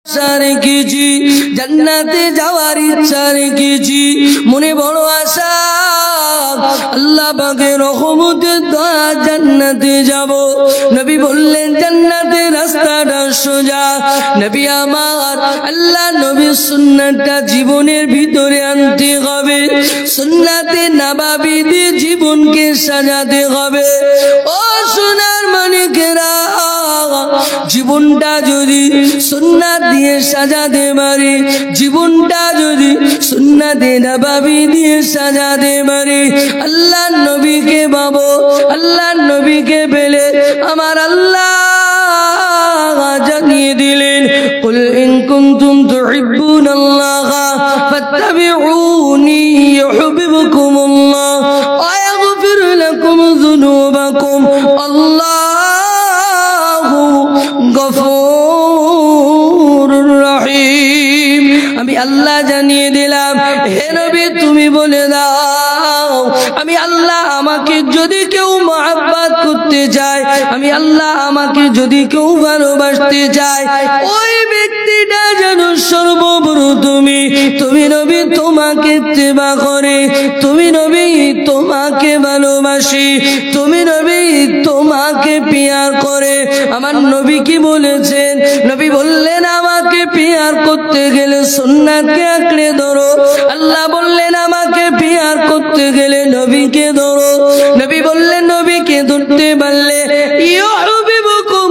আশা রেখেছি, জান্নাতে যাওয়ার ইচ্ছা রেখেছি, মনে বড় আশা আল্লাহ পাকের রহমতের দয়া জান্নাতে যাব। নবী বললেন জান্নাতের রাস্তাটা সোজা। নবী আমার আল্লাহ নবীর সুন্নাতটা জীবনের ভিতরে আনতে হবে, সুন্নাতে নববী দিয়ে জীবনকে সাজাতে হবে। ও সোনার মানিকেরা, জীবনটা যদি সুন্নাত দিয়ে সাজাতে পারি, জীবনটা যদি সুন্নাতে নববী দিয়ে সাজাতে পারি, আল্লাহ নবীকে পাবো। আল্লাহ নবীকে পেলে আমার আল্লাহ জানিয়ে দিলেন, কুল ইন কুনতুম তুহিব্বুনাল্লাহ ফাত্তাবিউনি ইউহিব্বুকুমুল্লাহ ওয়া ইয়াগফির লাকুম যুনুবাকুম আল্লাহু গফুরুর রহিম। আমি আল্লাহ জানিয়ে দিলাম, হে নবী তুমি বলে দাও, আমি আল্লাহ আমাকে যদি কেউ মহব্বত করতে চায়, আমি আল্লাহ আমাকে যদি কেউ ভালোবাসতে চায়, ওই ব্যক্তিটা যেন সর্বপ্রথমে তুমি নবী তোমাকে ইত্তেবা করে, তুমি নবী তোমাকে ভালোবাসি, তুমি নবী তোমাকে পিয়ার করে। আমার নবী কি বলেছেন? নবী বললেন আমাকে পিয়ার করতে গেলে সুন্নাতকে আঁকড়ে ধরো। আল্লাহ বললেন আমাকে পিয়ার করতে গেলে নবীকে ধরো। নবী বললেন নবীকে ধরতে পারলে ইউহিব্বুকুমুল্লাহ,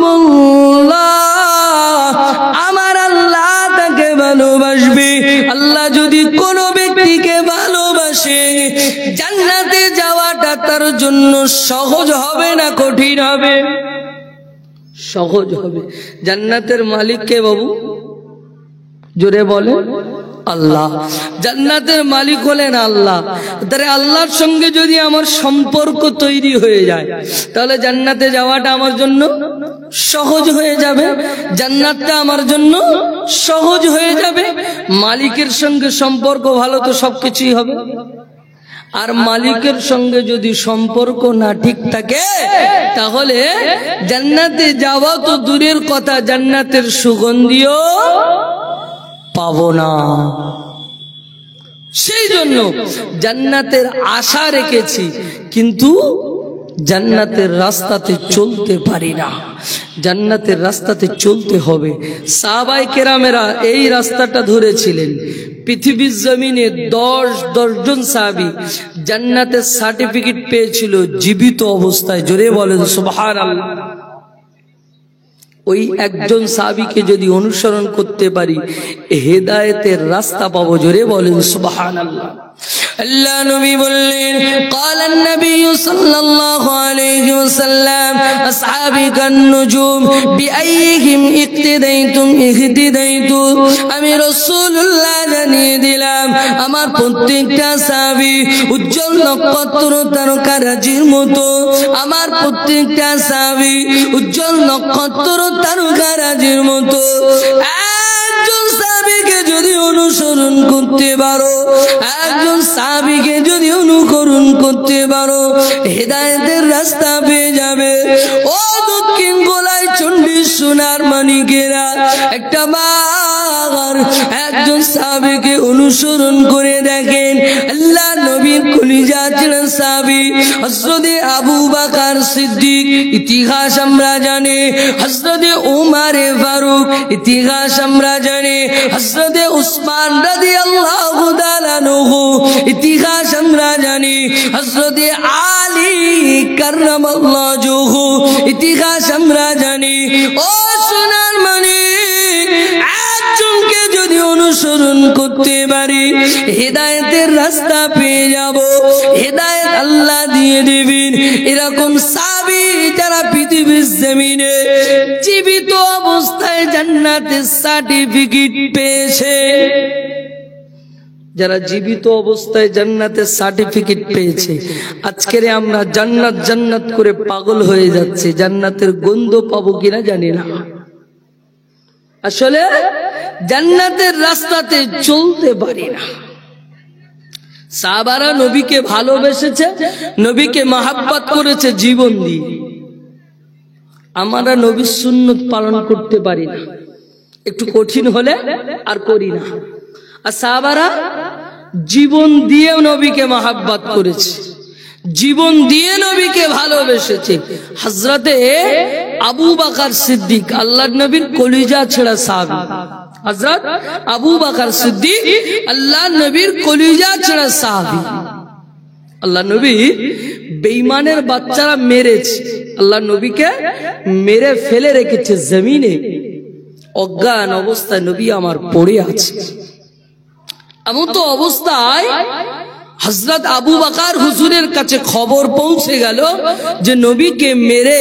আমার আল্লাহ তাকে ভালোবাসবে। আল্লাহ যদি কোনো ব্যক্তিকে ভালোবাসে, জান্নাতে যাওয়াটা তার জন্য সহজ হবে না কঠিন হবে? সহজ হবে। জান্নাতের মালিক কে বাবু? জোরে বলে আল্লাহ। জান্নাতের মালিক হলেন আল্লাহ। তাহলে আল্লাহর সঙ্গে যদি আমার সম্পর্ক তৈরি হয়ে যায়, তাহলে জান্নাতে যাওয়াটা আমার জন্য সহজ হয়ে যাবে, জান্নাতটা আমার জন্য সহজ হয়ে যাবে। মালিকের সঙ্গে সম্পর্ক ভালো তো সবকিছুই হবে। আর মালিকের সঙ্গে যদি সম্পর্ক না ঠিক থাকে, তাহলে জান্নাতে যাওয়া তো দূরের কথা, জান্নাতের সুগন্ধিও পাবো না। সেই জন্য জান্নাতের আশা রেখেছি, কিন্তু জান্নাতের রাস্তাতে চলতে পারি না। জান্নাতের রাস্তাতে চলতে হবে। সাহাবায়ে কেরামেরা এই রাস্তাটা ধরেছিলেন। পৃথিবীর জমিনে 10 জন সাহাবী জান্নাতের সার্টিফিকেট পেয়েছিল জীবিত অবস্থায়। জোরে বলেন সুবহানাল্লাহ। ওই একজন সাহাবীকে যদি অনুসরণ করতে পারি, হেদায়েতের রাস্তা পাবো। জোরে বলেন সুবহানাল্লাহ। আল্লাহ নবী বললেন, ক্বালান নবী সাল্লাল্লাহু আলাইহি ওয়াসাল্লাম আসহাবি কান নুজুম বিআইহিম ইক্তিদাইতুম ইহতিদাইতু। আমি রাসূলুল্লাহ জানিয়ে দিলাম, আমার প্রত্যেকটা সাহাবী উজ্জ্বল নক্ষত্র তারকারাজির মতো। আমার প্রত্যেকটা সাহাবী উজ্জ্বল নক্ষত্র তারকারাজির মতো। একজন সাহাবীকে যদি অনুসরণ করতে পারো, একজন সাহাবীকে যদি অনুকরণ করতে পারো, হেদায়েতের রাস্তা পেয়ে যাবে। ও দক্ষিণ গোলায় চণ্ডী সোনার মানিকেরা, একটা বার একজন সাহাবীকে অনুসরণ করে দেখেন। আল্লাহ নবীর কলিজা ছিলেন সাহাবী হযরতে আবু বকর সিদ্দিক, ইতিহাস আমরা জানি। হযরতে উমর ফারুক, ইতিহাস আমরা জানি। হযরতে উসমান রাদিয়াল্লাহু তাআলা আনহু, ইতিহাস আমরা জানি। হযরতে আলী কাররামাল্লাহু ওয়াজহু, ইতিহাস আমরা জানি। ও সোনার মানিক, একজনকে যদি অনুসরণ করতে পারি, হেদায়েতের রাস্তা পেয়ে যাব, হেদায়েত আল্লাহ দিয়ে দিবেন। এরকম সাহাবী যারা পৃথিবীর জমিনে জীবিত অবস্থায় জান্নাতের সার্টিফিকেট পেয়েছে, যারা জীবিত অবস্থায় জান্নাতের সার্টিফিকেট পেয়েছে, আজকের আমরা জান্নাত জান্নাত করে পাগল হয়ে যাচ্ছে। জান্নাতের গন্ধ পাবো কিনা জানি না। আসলে জান্নাতের রাস্তাতে চলতে পারি না। সাহাবারা নবীকে ভালোবেসেছে, নবীকে মহব্বত করেছে জীবন দিয়ে। আমরা নবীর সুন্নত পালন করতে পারি না। একটু কঠিন হলে আর করি না। আর সাহাবারা জীবন দিয়ে নবীকে মহাব্বত করেছে, জীবন দিয়ে নবীকে ভালোবেসেছে। হযরতে আবু বকর সিদ্দিক আল্লাহর নবীর কলিজা ছেঁড়া সাহাবী, হযরত আবু বকর সিদ্দিক আল্লাহর নবীর কলিজা ছেঁড়া সাহাবী। আল্লাহ নবী বেঈমানের বাচ্চারা মেরেছে, আল্লাহ নবীকে মেরে ফেলে রেখেছে জমিনে, অজ্ঞান অবস্থায় নবী আমার পড়ে আছে। এমন তো অবস্থায় হযরত আবু বকর হুজুরের কাছে খবর পৌঁছে গেল যে নবীকে মেরে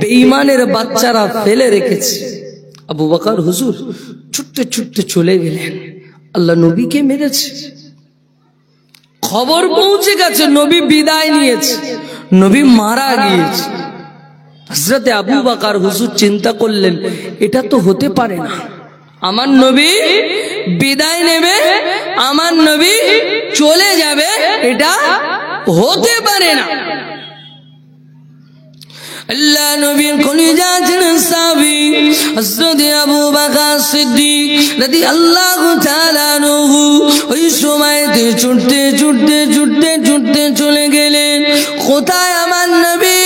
বেঈমানের বাচ্চারা ফেলে রেখেছে। আবু বকর হুজুর ছুটতে ছুটতে চলে গেলেন, আল্লাহ নবীকে মেরেছে। খবর পৌঁছে গেছে নবী বিদায় নিয়েছে, নবী মারা গিয়েছে। হযরতে আবু বকর হুজুর চিন্তা করলেন, এটা তো হতে পারে না, আমার নবী বিদায় নেবে, আমার নবী চলে যাবে, এটা হতে পারে না। আল্লাহ নবীর কলিজা ছেঁড়া সাহাবী হযরত আবু বকর সিদ্দিক রাদিয়াল্লাহু তাআলা আনহু ওই সময়তে ছুটতে ছুটতে ছুটতে ছুটতে চলে গেলেন। কোথায় আমার নবী,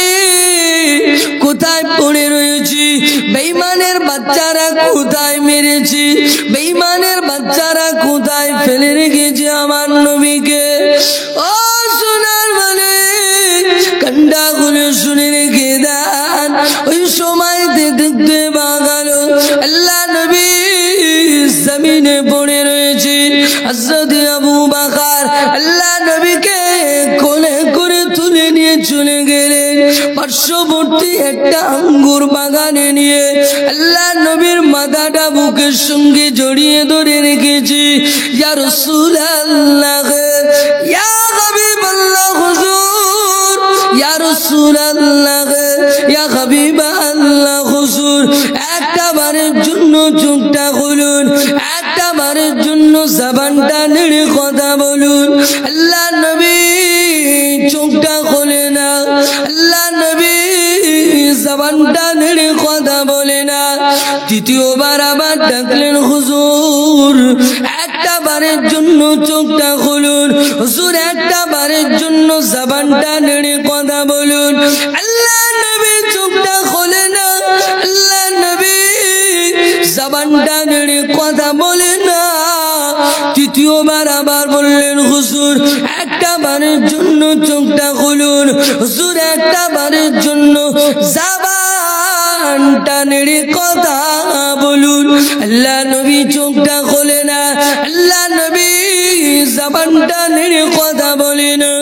কোথায় পড়ে রয়েছি, বেঈমানের বাচ্চারা কোথায় মেরেছি, বেঈমানের বাচ্চারা কোথায় ফেলে রেখেছে আমার নবীকে। ও সোনার মানে কান্ডা গুলো শুনে রেখে দেন। ওই সময়তে দেখতে পাগল আল্লাহ নবী জমিনে পড়ে রয়েছে। হযরত আবু বকর আল্লাহ নবীকে কোলে করে তুলে নিয়ে চলে গেলেন পার্শ্ববর্তী একটা আঙ্গুর বাগানে নিয়ে। আল্লাহ নবীর মাথাটা বুকের সঙ্গে জড়িয়ে ধরে রেখেছি। ইয়া রাসূলুল্লাহ, ইয়া হাবিবাল্লাহ হুজুর, ইয়া রাসূলুল্লাহ, ইয়া হাবিবাল্লাহ হুজুর, একটা বারের জন্য চোখটা খুলুন, একটা বারের জন্য জবানটা নেড়ে কথা বলুন। আল্লাহ নবী চোখটা খোলে না, আল্লাহ নবী জবানটা নেড়ে কথা বলে না। দ্বিতীয়বার আবার ডাকলেন, হুজুর একটা বারের জন্য চোখটা খুলুন, হুজুর একটা বারের জন্য জবানটা নেড়ে কথা বলুন। আল্লাহ নবী চোখটা খোলে না, আল্লাহ নবী জবানটা নেড়ে কথা বলে না। তৃতীয়বার আবার বললেন, হুজুর একটা বারের জন্য চোখটা খুলুন, হুজুর একটা বারের জন্য জবানটা নেড়ে কথা বলুন। আল্লাহ নবী চোখটা খোলে না, আল্লাহ নবী জবানটা নেড়ে কথা বলে না।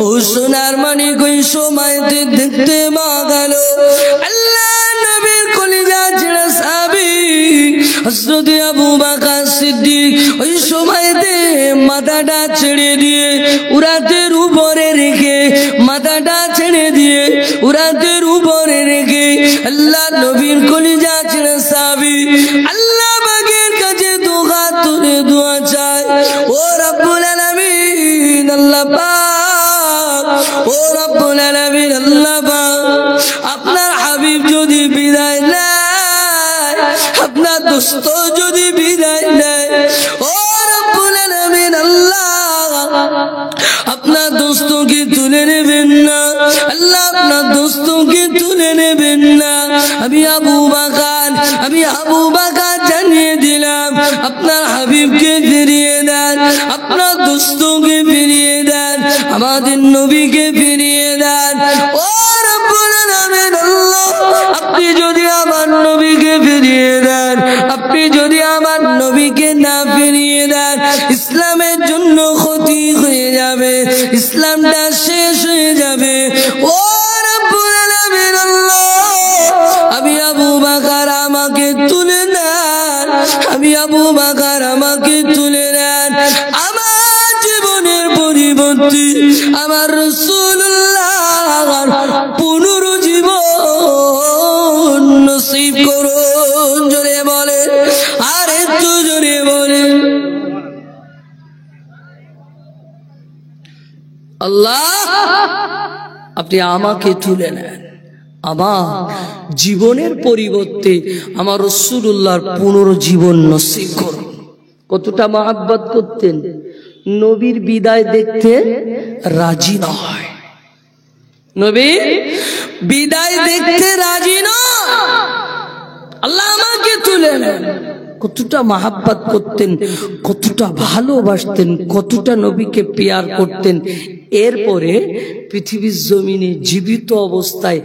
ও সোনার মানিক ওই সময়তে দেখতে পাগল আল্লাহ নবীর কলিজা ছেঁড়া সাহাবী হযরত আবু বকর সিদ্দিক ওই সময়তে মাথাটা ছেড়ে দিয়ে উরাতের উপরে রেখে, মাথাটা ছেড়ে দিয়ে উরাতের উপরে রেখে আল্লাহ নবীর কলিজা ছেঁড়া সাহাবী আল্লাহ পাকের কাছে দোয়া তুলে দোয়া চায়, ও রব্বুল আলামিন আল্লাহ পাক, ও রব্বুল আলামিন আল্লাহ পাক, আপনার হাবিব যদি বিদায় নেয়, আপনার দোস্ত যদি বিদায় নেয়, ও রব্বুল আলামিন আল্লাহ আপনার দোস্তকে তুলে নেবেন না, আল্লাহ আপনার দোস্তকে তুলে নেবেন না। আমি আবু বকর জানিয়ে দিলাম, আপনার হাবিবকে ফিরিয়ে দেন, আপনার দোস্তকে ফিরিয়ে দেন, আমাদের নবীকে ফিরিয়ে দেন। ও রব্বুল আলামিন আল্লাহ, আপনি যদি আমার নবীকে ফিরিয়ে দেন, আপনি যদি আমার নবীকে না ফিরিয়ে দেন, ইসলামের জন্য ক্ষতি হয়ে যাবে, ইসলামটা শেষ হয়ে যাবে। ও রব্বুল আলামিন আল্লাহ, আমি আবু বকর আমাকে তুলে নেন, আমি আবু বকর আমাকে তুলে নেন, আমার জীবনের পরিবর্তে আমার রাসূলুল্লাহর পুনরুজ্জীবন নসিব করুন। জোরে বলেন, আর একটু জোরে বলেন। আল্লাহ আপনি আমাকে তুলে নেন, আমার জীবনের পরিবর্তে আমার রাসূলুল্লাহর পুনর্জীবন নসিব করুন। কতটা মহব্বত করতেন, নবীর বিদায় দেখতে রাজি নয়, নবীর বিদায় দেখতে রাজি নয়, আল্লাহ আমাকে তুলে নেন। কতটা মহব্বত করতেন, কতটা ভালোবাসতেন, কতটা নবীকে প্যার করতেন। এরপরে পৃথিবীর জমিনে জীবিত অবস্থায়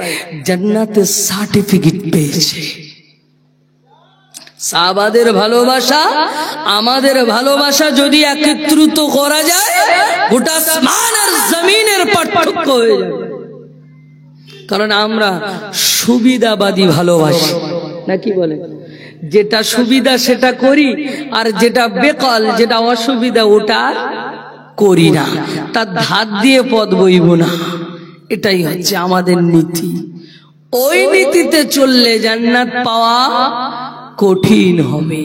জান্নাতের সার্টিফিকেট পেয়েছে। সাহাবাদের ভালোবাসা আমাদের ভালোবাসা যদি একত্রিত করা যায়, গোটা আসমান আর জমিনের পার্থক্য হয়ে যাবে। কারণ আমরা সুবিধাবাদী ভালোবাসি, নাকি বলে? যেটা সুবিধা সেটা করি, আর যেটা বেকাল, যেটা অসুবিধা ওটা করি না, তার ধার দিয়ে পথ বইব না। এটাই হচ্ছে আমাদের নীতি। ওই নীতিতে চললে জান্নাত পাওয়া কঠিন হবে,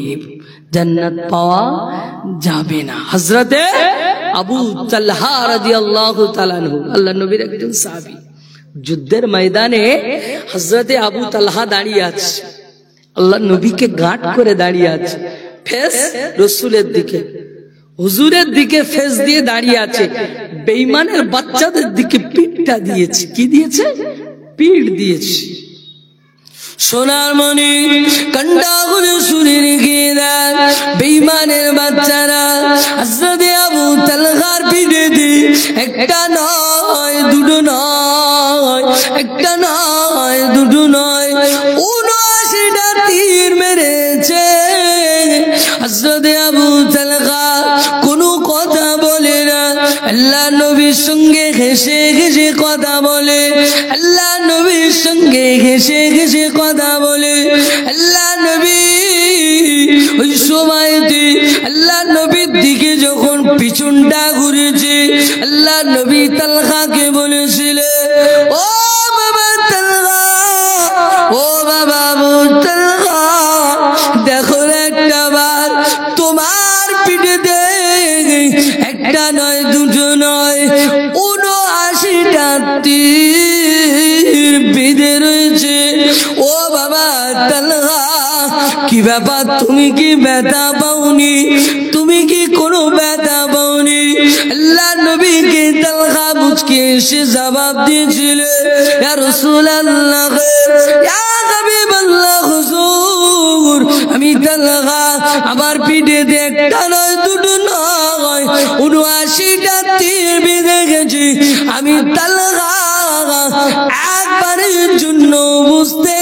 জান্নাত পাওয়া যাবে না। হযরতে আবু তালহা রাদিয়াল্লাহু তাআলা আনহু, আল্লাহর নবীর একজন সাহাবী, যুদ্ধের ময়দানে হযরতে আবু তালহা দাঁড়িয়ে আছে, আল্লাহর নবীকে গাঁট করে দাঁড়িয়ে আছে, ফেস রাসূলের দিকে, হুজুরের দিকে ফেস দিয়ে দাঁড়িয়ে আছে। বেঈমানের বাচ্চাদের দিকে পিঠটা দিয়েছে। কি দিয়েছে? পিঠ দিয়েছে। সোনার মণি কান্ডা করে শুনে রেখে দেন বেঈমানের বাচ্চারা হযরতে আবু তালহার পিঠে দিয়ে একটা নয় দুটো নয়, একটা নয় দুটো নয়, ৭৯টা তীর মেরেছে। হযরতে আবু তালহা কোনো কথা বলে না, আল্লাহ নবীর সঙ্গে হেসে হেসে কথা বলে, আল্লাহ নবীর সঙ্গে হেসে হেসে কথা বলে। আল্লাহ নবী ওই সময়তে আল্লাহ নবীর দিকে যখন পিছনটা ঘুরেছে, আল্লাহ নবী তালহাকে বলেছিলে, ও বাবা তালহা, ও বাবা আবু তালহা, দেখো একটা বার তোমার পিঠেতে একটা নয় দুটো নয় ৭৯টা তীর বিঁধে রয়েছে। ও বাবা তালহা, কি ব্যাপার, তুমি কি ব্যথা পাওনি? তুমি কি কোনো ব্যথা পাওনি? আল্লাহ নবীকে তালহা মুচকি এসে জবাব দিয়েছিল, ইয়া রাসূলুল্লাহ, ইয়া হাবিবাল্লাহ, হুজুর, আমি তালহা, আমার পিঠেতে একটা নয় দুটো নয় ৭৯টা তীর বেঁধে গেছে। আমি তালহা একবারের জন্য বুঝতে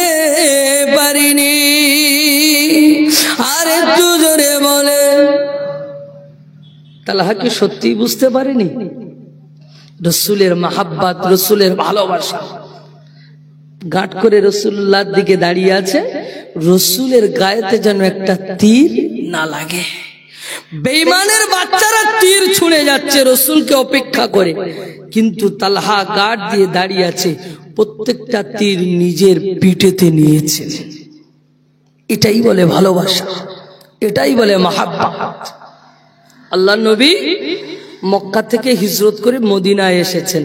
পারিনি। আর একটু জোরে বলে, তালহা কি সত্যি বুঝতে পারেনি? রাসূলের মাহাব্বত, রাসূলের ভালোবাসা, গাঁট করে রাসূলুল্লাহর দিকে দাঁড়িয়ে আছে, রাসূলের গায়েতে যেন একটা তীর না লাগে। বেঈমানের বাচ্চারা তীর ছুঁড়ে যাচ্ছে রাসূলকে অপেক্ষা করে, কিন্তু তালহা গাঁট দিয়ে দাঁড়িয়ে আছে, প্রত্যেকটা তীর নিজের পিঠেতে নিয়েছে। এটাই বলে ভালোবাসা, এটাই বলে মাহাব্বত। আল্লাহ নবী মক্কা থেকে হিজরত করে মদিনায় এসেছেন।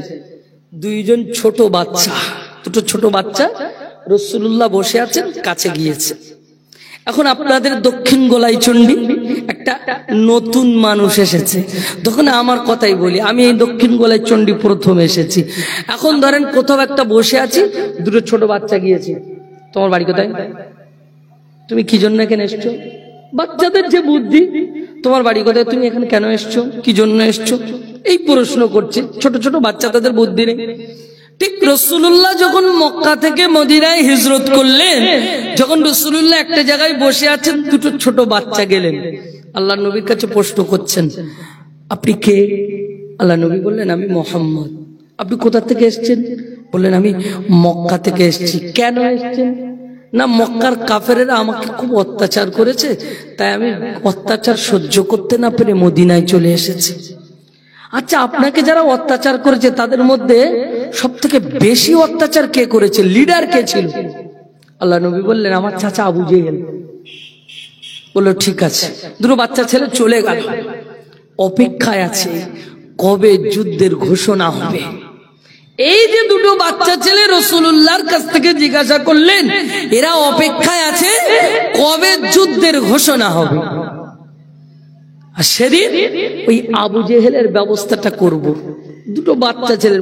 দুইজন ছোট বাচ্চা, দুটো ছোট বাচ্চা, রাসূলুল্লাহ বসে আছেন, কাছে গিয়েছে। এখন আপনাদের দক্ষিণ গোলাই চণ্ডী একটা নতুন মানুষ এসেছে। তখন আমার কথাই বলি, আমি এই দক্ষিণ গোলাই চণ্ডী প্রথম এসেছি। এখন ধরেন কোথাও একটা বসে আছি, দুটো ছোট বাচ্চা গিয়েছে, তোমার বাড়ি কোথায়, তুমি কি জন্য এখানে এসছো? বাচ্চাদের যে বুদ্ধি, তোমার বাড়ি কোথায়, তুমি এখানে কেন এসছো, কি জন্য এসছো, এই প্রশ্ন করছে। ছোট ছোট বাচ্চা, তাদের বুদ্ধি নেই। ঠিক রাসূলুল্লাহ যখন মক্কা থেকে মদিনায় হিজরত করলেন, যখন রাসূলুল্লাহ একটা জায়গায় বসে আছেন, দুটো ছোট বাচ্চা গেলেন, আল্লাহ নবীর কাছে প্রশ্ন করছেন, আপনি কে? আল্লাহ নবী বললেন, আমি মুহাম্মদ। আপনি কোথা থেকে এসেছেন? বললেন, আমি মক্কা থেকে এসেছি। কেন এসেছেন? না, মক্কার কাফেরেরা আমাকে খুব অত্যাচার করেছে, তাই আমি অত্যাচার সহ্য করতে না পেরে মদিনায় চলে এসেছি। আচ্ছা, আপনাকে যারা অত্যাচার করেছে তাদের মধ্যে সব থেকে বেশি অত্যাচার কে করেছে, লিডার কে ছিল? আল্লাহ নবী বললেন, আমার চাচা আবু জেহেল। বললো, ঠিক আছে। দুটো বাচ্চা ছেলে চলে গেল। অপেক্ষায় আছে কবে যুদ্ধের ঘোষণা হবে। এই যে দুটো বাচ্চা ছেলে রাসূলুল্লাহর কাছ থেকে জিজ্ঞাসা করলেন, এরা অপেক্ষায় আছে কবে যুদ্ধের ঘোষণা হবে, আর সেদিন ওই আবু জেহেলের ব্যবস্থাটা করব। দুটো বাচ্চা ছেলে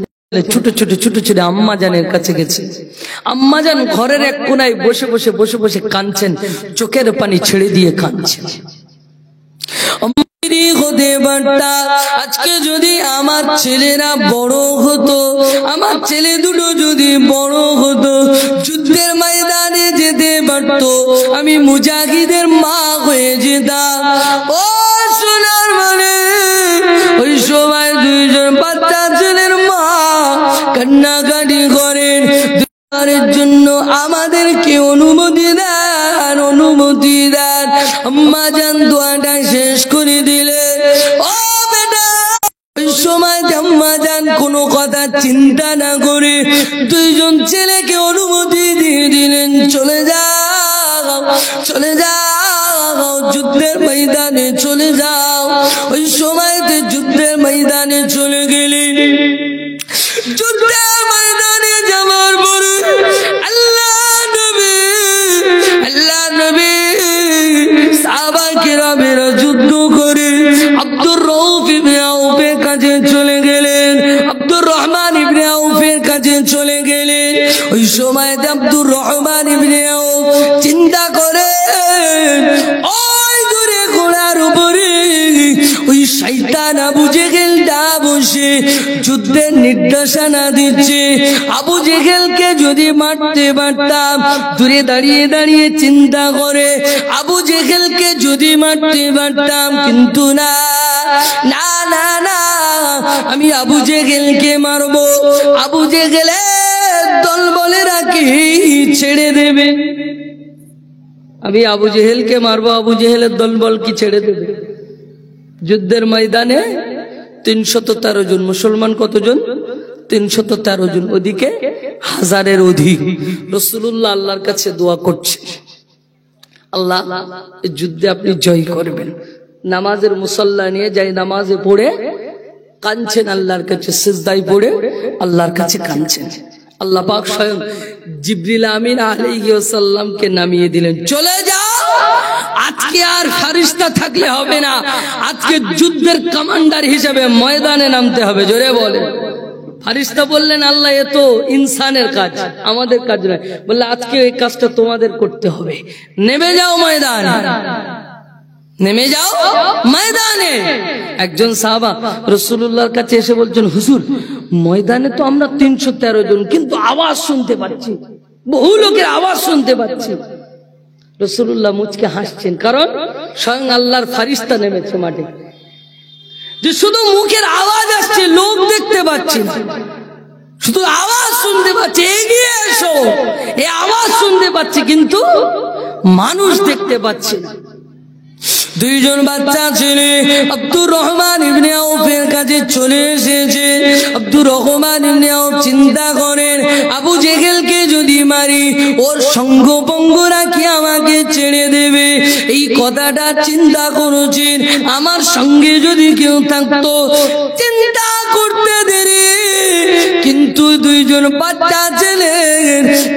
ছোট ছোট ছোট ছোট আম্মা জানের কাছে গেছে। আম্মা জান ঘরের এক কোনায় বসে বসে বসে বসে কাঁদছেন, চোখের পানি ছেড়ে দিয়ে কাঁদছেন। আজকে যদি আমার ছেলেরা বড় হতো, আমার ছেলে দুটো যদি বড় হতো, যুদ্ধের ময়দানে যেতে পারতো, আমি মুজাহিদের মা হয়ে যেতাম। ও সোনার মানে, ওই সময় দুইজন বাচ্চা ছেলের মা কান্নাকাটি করেন, দুইবারের জন্য আমাদেরকে অনুমতি দেন, অনুমতি দেন। আম্মা জান দোয়াটা শেষ করে দিলে। ও বেটা, ওই সময় আম্মা জান কোনো কথা চিন্তা না করে দুইজন ছেলেকে অনুমতি দিয়ে দিলেন, চলে যাও, চলে যাও, যুদ্ধের ময়দানে চলে যাও। ওই সময়তে যুদ্ধের ময়দানে চলে গেলেন। যুদ্ধের ময়দানে যাওয়ার পরে আল্লাহ নবী সাহাবা কিরামেরা যুদ্ধ করে আব্দুর রউফ ইবনে আউফের কাছে চলে গেলেন, আব্দুর রহমান ইবনে আউফের কাছে চলে গেলেন। ওই সময়তে আব্দুর রহমান ইবনে আউফ চিন্তা করে, ওই দূরে ঘোড়ার উপরে ওই শয়তান আবু জেহেলটা বসে যুদ্ধের নির্দেশনা দিচ্ছে। আবু জেহেলকে যদি মারতে পারতাম, দূরে দাঁড়িয়ে দাঁড়িয়ে চিন্তা করে আবু জেহেলকে যদি মারতে পারতাম, কিন্তু না না না না, আমি আবু জেহেলকে মারবো। আবু জেহেলের দল বলে রাখি ছেড়ে দেবে, আমি আবু জেহেলকে মারবো, আবু জেহেলের দল বল কি ছেড়ে দেবে? যুদ্ধের ময়দানে 313 জন, মুসলমান কতজন? 313 জন, ওদিকে 1000-এর অধিক। রাসূলুল্লাহ আল্লাহর কাছে দোয়া করছে, আল্লাহ এই যুদ্ধে আপনি জয় করবেন। নামাজের মুসাল্লা নিয়ে যাই, নামাজে পড়ে কাঁদছেন আল্লাহর কাছে, সিজদায় পড়ে আল্লাহর কাছে কাঁদছেন। আল্লাহ পাক স্বয়ং জিবরিল আমিন আলাইহিস সালামকে নামিয়ে দিলেন, চলে যাও, আজকে আর ফেরেশতা থাকলে হবে না, আজকে যুদ্ধের কমান্ডার হিসেবে ময়দানে নামতে হবে। জোরে বলে। ফেরেশতা বললেন, আল্লাহ এ তো ইনসানের কাজ, আমাদের কাজ নয়। বললে আজকে এই কাজটা তোমাদের করতে হবে, নেমে যাও ময়দানে, নেমে যাও ময়দানে। একজন সাহাবা রাসূলুল্লাহর কাছে এসে বলছেন, হুজুর ময়দানে তো আমরা 313 জন, কিন্তু আওয়াজ শুনতে পাচ্ছি, বহু লোকের আওয়াজ শুনতে পাচ্ছি। রাসূলুল্লাহ মুচকে হাসছেন, কারণ স্বয়ং আল্লাহর ফেরেশতা নেমেছে মাঠে। যে শুধু মুখের আওয়াজ আসছে, লোক দেখতে পাচ্ছি না, শুধু আওয়াজ শুনতে পাচ্ছি, এগিয়ে এসো, এই আওয়াজ শুনতে পাচ্ছি, কিন্তু মানুষ দেখতে পাচ্ছি না। দুইজন বাচ্চা ছেলে আব্দুর রহমান ইবনে আউফের কাছে চলে এসেছে। আব্দুর রহমান ইবনে আউফ চিন্তা করেন, আবু জেহেলকে যদি মারি, ওর সঙ্গ পঙ্গ রাখি আমাকে ছেড়ে দেবে। এই কথাটা চিন্তা করেছেন, আমার সঙ্গে যদি কেউ থাকতো। চিন্তা করতে দেরি, কিন্তু দুইজন বাচ্চা ছেলে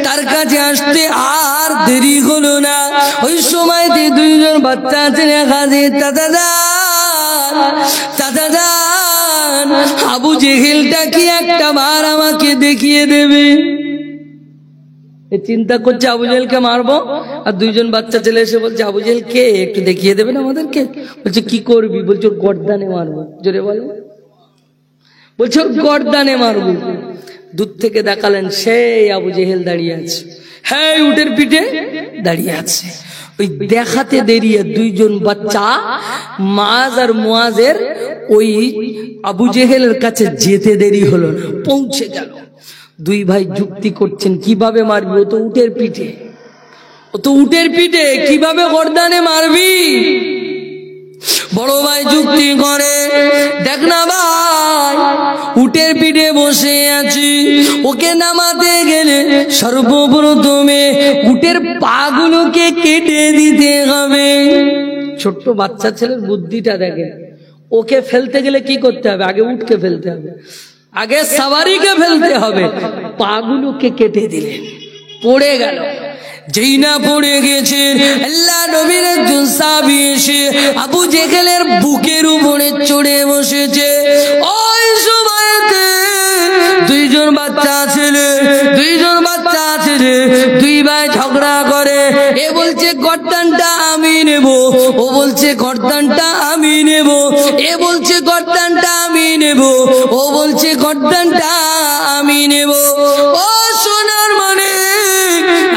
তার কাছে আসতে আর দেরি হলো না। ওই সময়তে দুইজন বাচ্চা ছেলে আবু জেহেলটা কি একটা বার আমাকে দেখিয়ে দেবে। চিন্তা করছে আবু জেহেলকে মারবো, আর দুইজন বাচ্চা ছেলে এসে বলছে, আবু জেহেল কে, একটু দেখিয়ে দেবেন আমাদেরকে। বলছে কি করবি? বলছে ওর গর্দানে মারবো। জোরে বলে। বলছে ওর গর্দানে মারবো। দূর থেকে দেখালেন সেই আবু জেহেল দাঁড়িয়ে আছে, হ্যাঁ উটের পিঠে দাঁড়িয়ে আছে। ওই দেখাতে দেরি, দুইজন বাচ্চা মাজ আর মুয়াজের ওই আবু জেহেলের কাছে যেতে দেরি হলো না, পৌঁছে গেল। দুই ভাই যুক্তি করছেন, কিভাবে মারবি, ও তো উটের পিঠে, ও তো উটের পিঠে, কিভাবে গর্দানে মারবি? বড় ভাই যুক্তি করে, দেখ না ভাই, উটের পিঠে বসে আছি, ওকে নামাতে গেলে সর্বপ্রথমে উটের পাগুলোকে কেটে দিতে হবে। ছোট্ট বাচ্চা ছেলের বুদ্ধিটা দেখেন, ওকে ফেলতে গেলে কি করতে হবে? আগে উটকে ফেলতে হবে, আগে সাওয়ারিকে ফেলতে হবে, পাগুলোকে কেটে দিলেন, পড়ে গেল। যেই না পড়ে গেছে, আল্লাহ নবীর একজন সাহাবী এসে আবু জেহেলের বুকের উপরে চড়ে বসেছে। ওই সময়তে দুইজন বাচ্চা ছেলে দুই ভাই ঝগড়া করে। এ বলছে গর্দানটা আমি নেব, ও বলছে গর্দানটা আমি নেব। এ বলছে গর্দানটা আমি নেব, ও বলছে গর্দানটা আমি নেব। ও সোনার মানে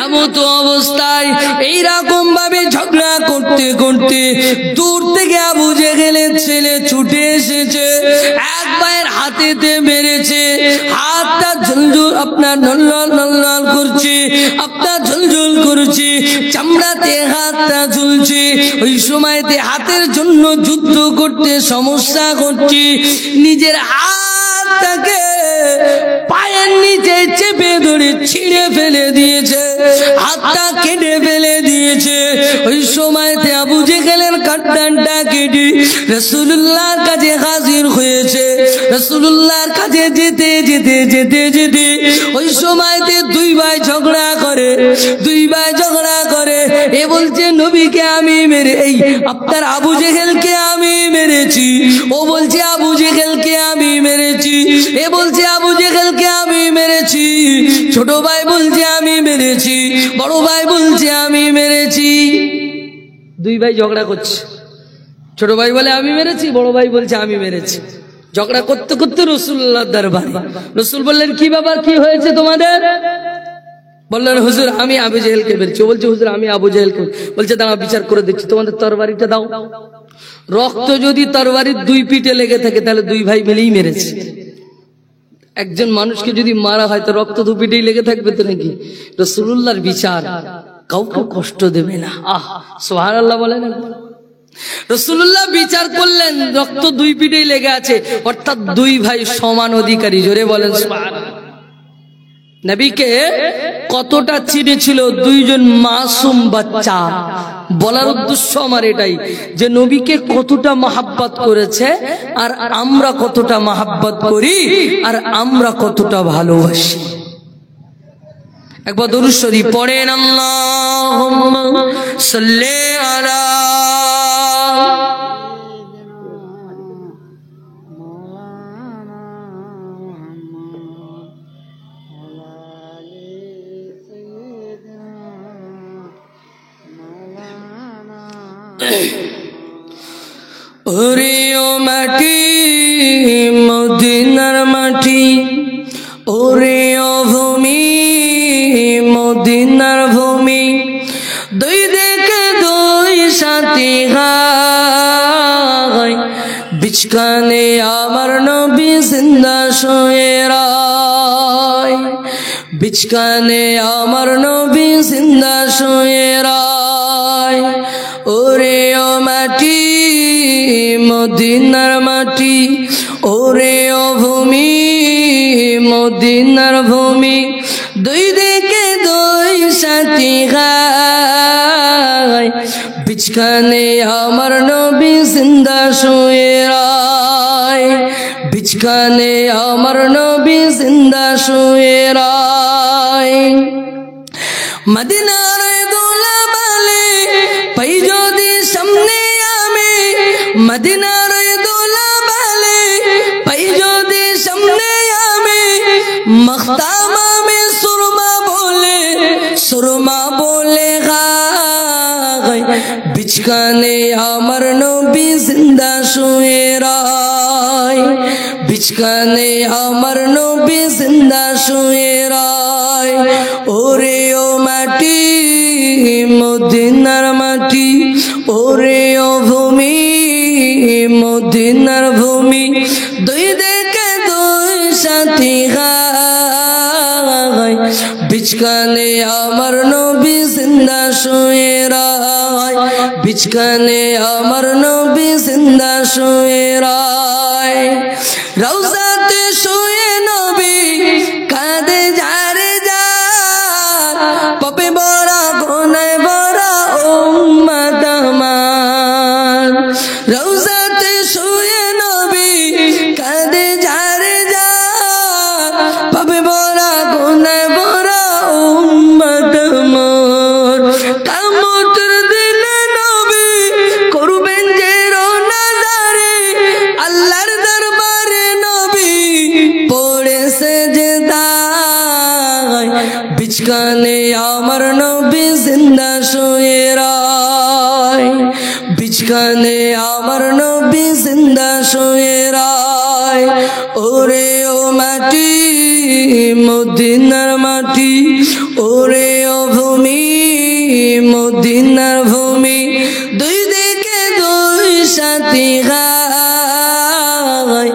এমত অবস্থায় এইরকম ভাবে ঝগড়া করতে করতে দূর থেকে আবু জেহেলের ছেলে ছুটে এসেছে, এক ভাইয়ের হাতেতে মেরেছে। হাতটা ঝুলঝুল আপনার নল করছে, আপনার ঝুলঝুল করছে, চামড়াতে হাতটা ঝুলছে। ওই সময়তে হাতের জন্য যুদ্ধ করতে সমস্যা করছে। নিজের হাতটাকে পায়ের নিচে চেপে ধরে ছিঁড়ে ফেলে দিয়েছে, হাতটা কেটে ফেলে দিয়েছে। ওই সময়তে আবু জেহেলের গর্দানটা কেটে রাসূলুল্লাহর কাছে হাজির হয়েছে। রাসূলুল্লাহর কাছে যেতে যেতে যেতে যেতে ওই সময়তে দুই ভাই ঝগড়া করে। এ বলছে নবীকে আমি মেরে, এই আপনার আবু জেহেলকে আমি মেরেছি। ও বলছে আবু জেহেলকে আমি মেরেছি। এ বলছে আবু জেহেলকে আমি মেরেছি। ছোট ভাই বলছে আমি মেরেছি, বড় ভাই বলছে আমি মেরেছি। দুই ভাই ঝগড়া করছে। ছোট ভাই বলে আমি মেরেছি, বড় ভাই বলছে আমি মেরেছি। ঝগড়া করতে করতে রাসূলুল্লাহর দরবারে। রাসূল বললেন কি ব্যাপার, কি হয়েছে তোমাদের? বললেন হুজুর আমি আবু জেহেলকে মেরেছি। ও বলছে হুজুর আমি আবু জেহেলকে। বলছে দাঁড়াও বিচার করে দেখছি, তোমাদের তরবারিটা দাও। রক্ত যদি তরবারির দুই পিঠে লেগে থাকে তাহলে দুই ভাই মিলেই মেরেছে। একজন মানুষকে যদি মারা হয় তো রক্ত দু পিঠেই লেগে থাকবে তো নাকি? রাসূলুল্লাহর বিচার কাউকে কষ্ট দেবে না। সুবহানাল্লাহ বলেন। রাসূলুল্লাহ বিচার করলেন রক্ত দুই পিঠেই লেগে আছে, অর্থাৎ দুই ভাই সমান অধিকারী। জোরে বলেন সুবহানাল্লাহ। নবীকে কতটা চিনেছিল দুইজন মাসুম বাচ্চা। বলার উদ্দেশ্য আমার এটাই যে নবীকে কতটা মহব্বত করেছে, আর আমরা কতটা মহব্বত করি, আর আমরা কতটা ভালোবাসি। একবার দুরূদ শরীফ পড়েন, আল্লাহুম্মা সাল্লি আলা ওরে ও মাটি মদিনার মাটি, ওরে ও ভূমি মদিনার ভূমি, দুই দিকে দুই সাথী গায়, বিচখানে আমার নবী জিন্দা শুয়ে রয়, বিচখানে আমার নবী জিন্দা শুয়ে রয়। ওরে ও মাটি মদিনার মাটি, ওরে ও ভূমি মদিনার ভূমি, দুই দিকে দুই সাথী গায়, বিচখানে আমার নবী জিন্দা শুয়ে রয়, বিচখানে আমার নবী জিন্দা শুয়ে রয়। মদিনার দোলাবালে পাই যদি সামনে আমি, মদিনার দোলাবালে পাই যদি সামনে আমি, মখতামা মে সুরমা বলে গায়, বিচখানে আমার নবী জিন্দা শুয়ে রয়, বিচখানে আমার নবী জিন্দা শুয়ে রয়। ওরে ও মাটি মদিনার মাটি, ওরে ও ভূমি মদিনার ভূমি, দুই দিকে দুই সাথী গায়, বিচখানে আমার নবী জিন্দা শুয়ে রয়, বিচখানে আমার নবী জিন্দা শুয়ে রয়। রওজাতে শুয়ে নবী কাঁদে যারে যার, পাপে বড়া গুনাহে ভরা উম্মত আমার। রওজাতে শুয়ে নবী কাঁদে যারে যার, বিছখানে আমার নবী জিন্দা শুয়ে রায়। ওরে ও মাটি মদিনার মাটি, ওরে ও ভূমি মদিনার ভূমি, দুই দিকে দুই সাথী গায়।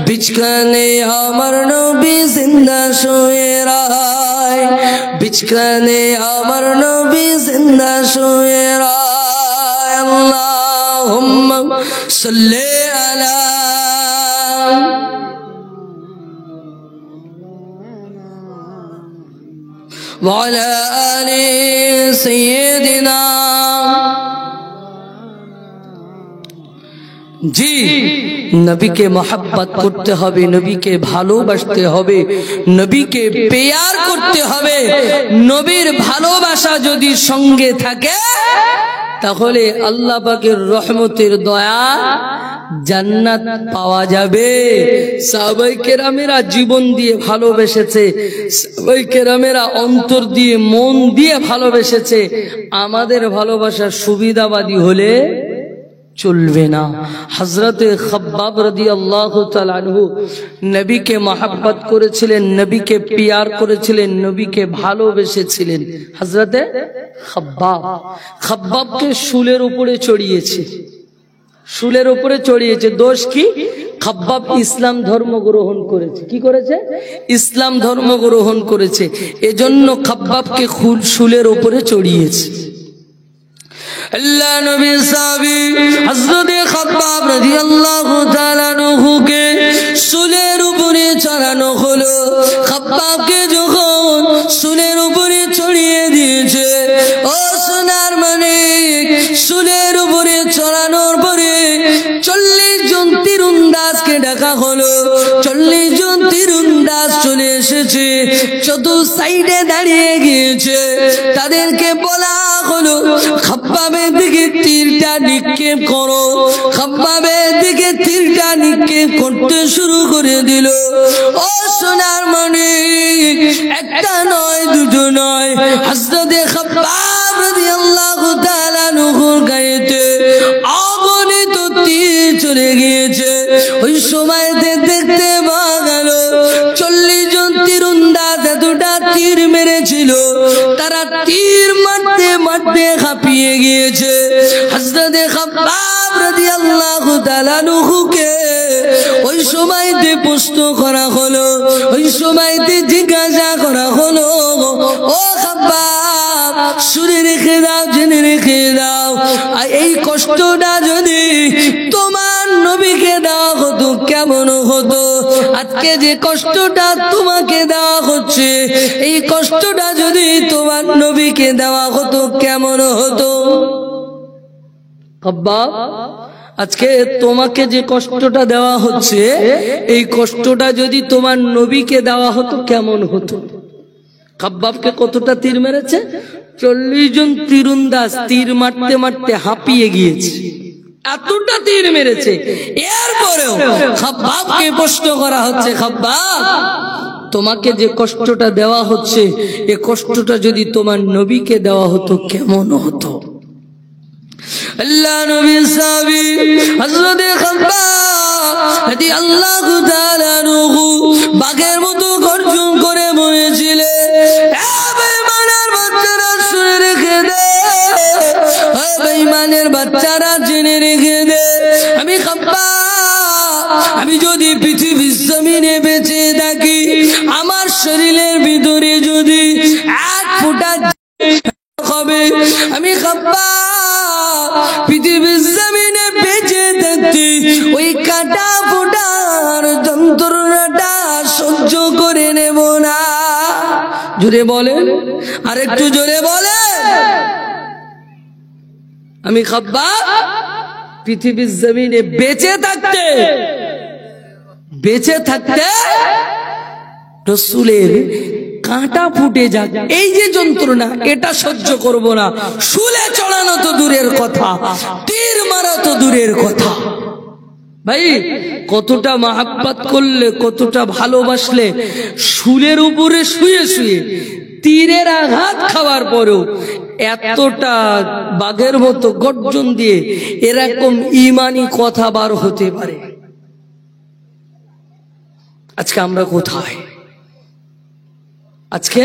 বিছখানে আমার নবী জিন্দা শুয়ে রায়, বিছখানে আমার নবী জিন্দা শুয়ে রায়। আল্লাহুম্মা সাল্লি আলা ওয়ালা আলি সাইয়্যিদিনা। জি, নবীকে মোহাব্বত করতে হবে, নবীকে ভালোবাসতে হবে, নবীকে প্যার করতে হবে। নবীর ভালোবাসা যদি সঙ্গে থাকে তাহলে আল্লাহ পাকের রহমতের দয়া জান্নাত পাওয়া যাবে। সাহাবায়ে কেরামেরা জীবন দিয়ে ভালোবেসেছে, সাহাবায়ে কেরামেরা অন্তর দিয়ে মন দিয়ে ভালোবেসেছে। আমাদের ভালোবাসার সুবিধাবাদী হলে চলবে না। হযরতে খাব্বাব রাদিয়াল্লাহু তাআলা আনহু নবীকে মহব্বত করেছিলেন, নবীকে প্যার করেছিলেন, নবীকে ভালোবেসেছিলেন। হযরতে খাব্বাবকে শুলের উপরে চড়িয়েছে, শুলের উপরে চড়িয়েছে। দোষ কি? খাব্বাব ইসলাম ধর্ম গ্রহণ করেছে। কি করেছে? ইসলাম ধর্ম গ্রহণ করেছে, এজন্য খাব্বাবকে শুলের উপরে চড়িয়েছে। আল্লাহ নবী সাহাবী হযরতে খাব্বাব রাদিয়াল্লাহু তাআলা আনহুকে শুলের উপরে চড়ানো হলো। খাব্বাবকে যখন শুলের উপরে চড়িয়ে দিয়েছে, ও সোনার মানিক, শুলের উপরে চড়ানোর পরে 40 জন তীরন্দাজকে ডাকা হলো। 40 জন তীরন্দাজ চলে এসেছে, চতুর সাইডে দাঁড়িয়ে গিয়েছে। তাদেরকে বলা হলো খাব্বাবের দিকে তীরটা নিক্ষেপ করো। খাব্বাবের দিকে তীরটা নিক্ষেপ করতে শুরু করে দিল। ও সোনার মানিক, একটা নয় দুটো নয়, হযরতে খাব্বাব রাদিয়াল্লাহু তাআলা আনহুর গায়েতে অগণিত তীর চলে গিয়েছে। ওই সময়তে দেখতে পাওয়া গেল 40 জন তীরন্দাজ এতটা তীর মেরেছিল, তারা তীর মারতে মারতে হাঁপিয়ে গিয়েছে। হযরতে খাব্বাব রাদিয়াল্লাহু তাআলা আনহুকে ওই সময়তে প্রশ্ন করা হলো, ওই সময়তে জিজ্ঞাসা করা হলো, ও খাব্বাব, শুনে রেখে দাও, জেনে রেখে দাও, এই কষ্টটা যদি তোমার নবীকে দেওয়া হতো কেমন হতো? আজকে যে কষ্টটা তোমাকে দেওয়া হচ্ছে, এই কষ্টটা যদি তোমার নবীকে দেওয়া হতো কেমন হতো? খাব্বাব, আজকে তোমাকে যে কষ্টটা দেওয়া হচ্ছে, এই কষ্টটা যদি তোমার নবীকে দেওয়া হতো কেমন হতো? খাব্বাবকে কতটা তীর মেরেছে? 40 জন তীরন্দাজ তীর মারতে মারতে হাঁপিয়ে গিয়েছে, এতটা তীর মেরেছে। এরপরেও খাব্বাবকে প্রশ্ন করা হচ্ছে, খাব্বাব, তোমাকে যে কষ্টটা দেওয়া হচ্ছে, এই কষ্টটা যদি তোমার নবীকে দেওয়া হতো কেমন হতো? আল্লাহ নবী সাহাবী হযরতে খাব্বাব রাদিয়াল্লাহু তাআলা আনহু বাঘের মতো গর্জন করে বলেছিলেন, এ বেঈমানের বাচ্চারা শুনে রেখে দে, এ বেঈমানের বাচ্চারা জেনে রেখে দে, আমি খাব্বাব, আমি যদি পৃথিবীর জমিনে বেঁচে থাকি, আমার শরীরের ভিতরে যদি 1 ফোঁটা হবে, আমি খাব্বাব পৃথিবীর জমিনে বেঁচে থাকতে ওই কাটা ফোটার যন্ত্রণাটা সহ্য করে নেব না। জোরে বলেন, আর একটু জোরে বলেন। আমি খাব্বাব পৃথিবীর জমিনে বেঁচে থাকতে রাসূলের কাঁটা ফুটে যাক, এই যে যন্ত্রণা, এটা সহ্য করব না। শুলে চড়ানো তো দূরের কথা, তীর মারা তো দূরের কথা। ভাই, কতটা মহব্বত করলে, কতটা ভালোবাসলে শুলের উপরে শুয়ে শুয়ে তীরের আঘাত খাওয়ার পরেও এতটা বাঘের মতো গর্জন দিয়ে এরকম ঈমানি কথা বার হতে পারে। আজকে আমরা কোথায়? আজকে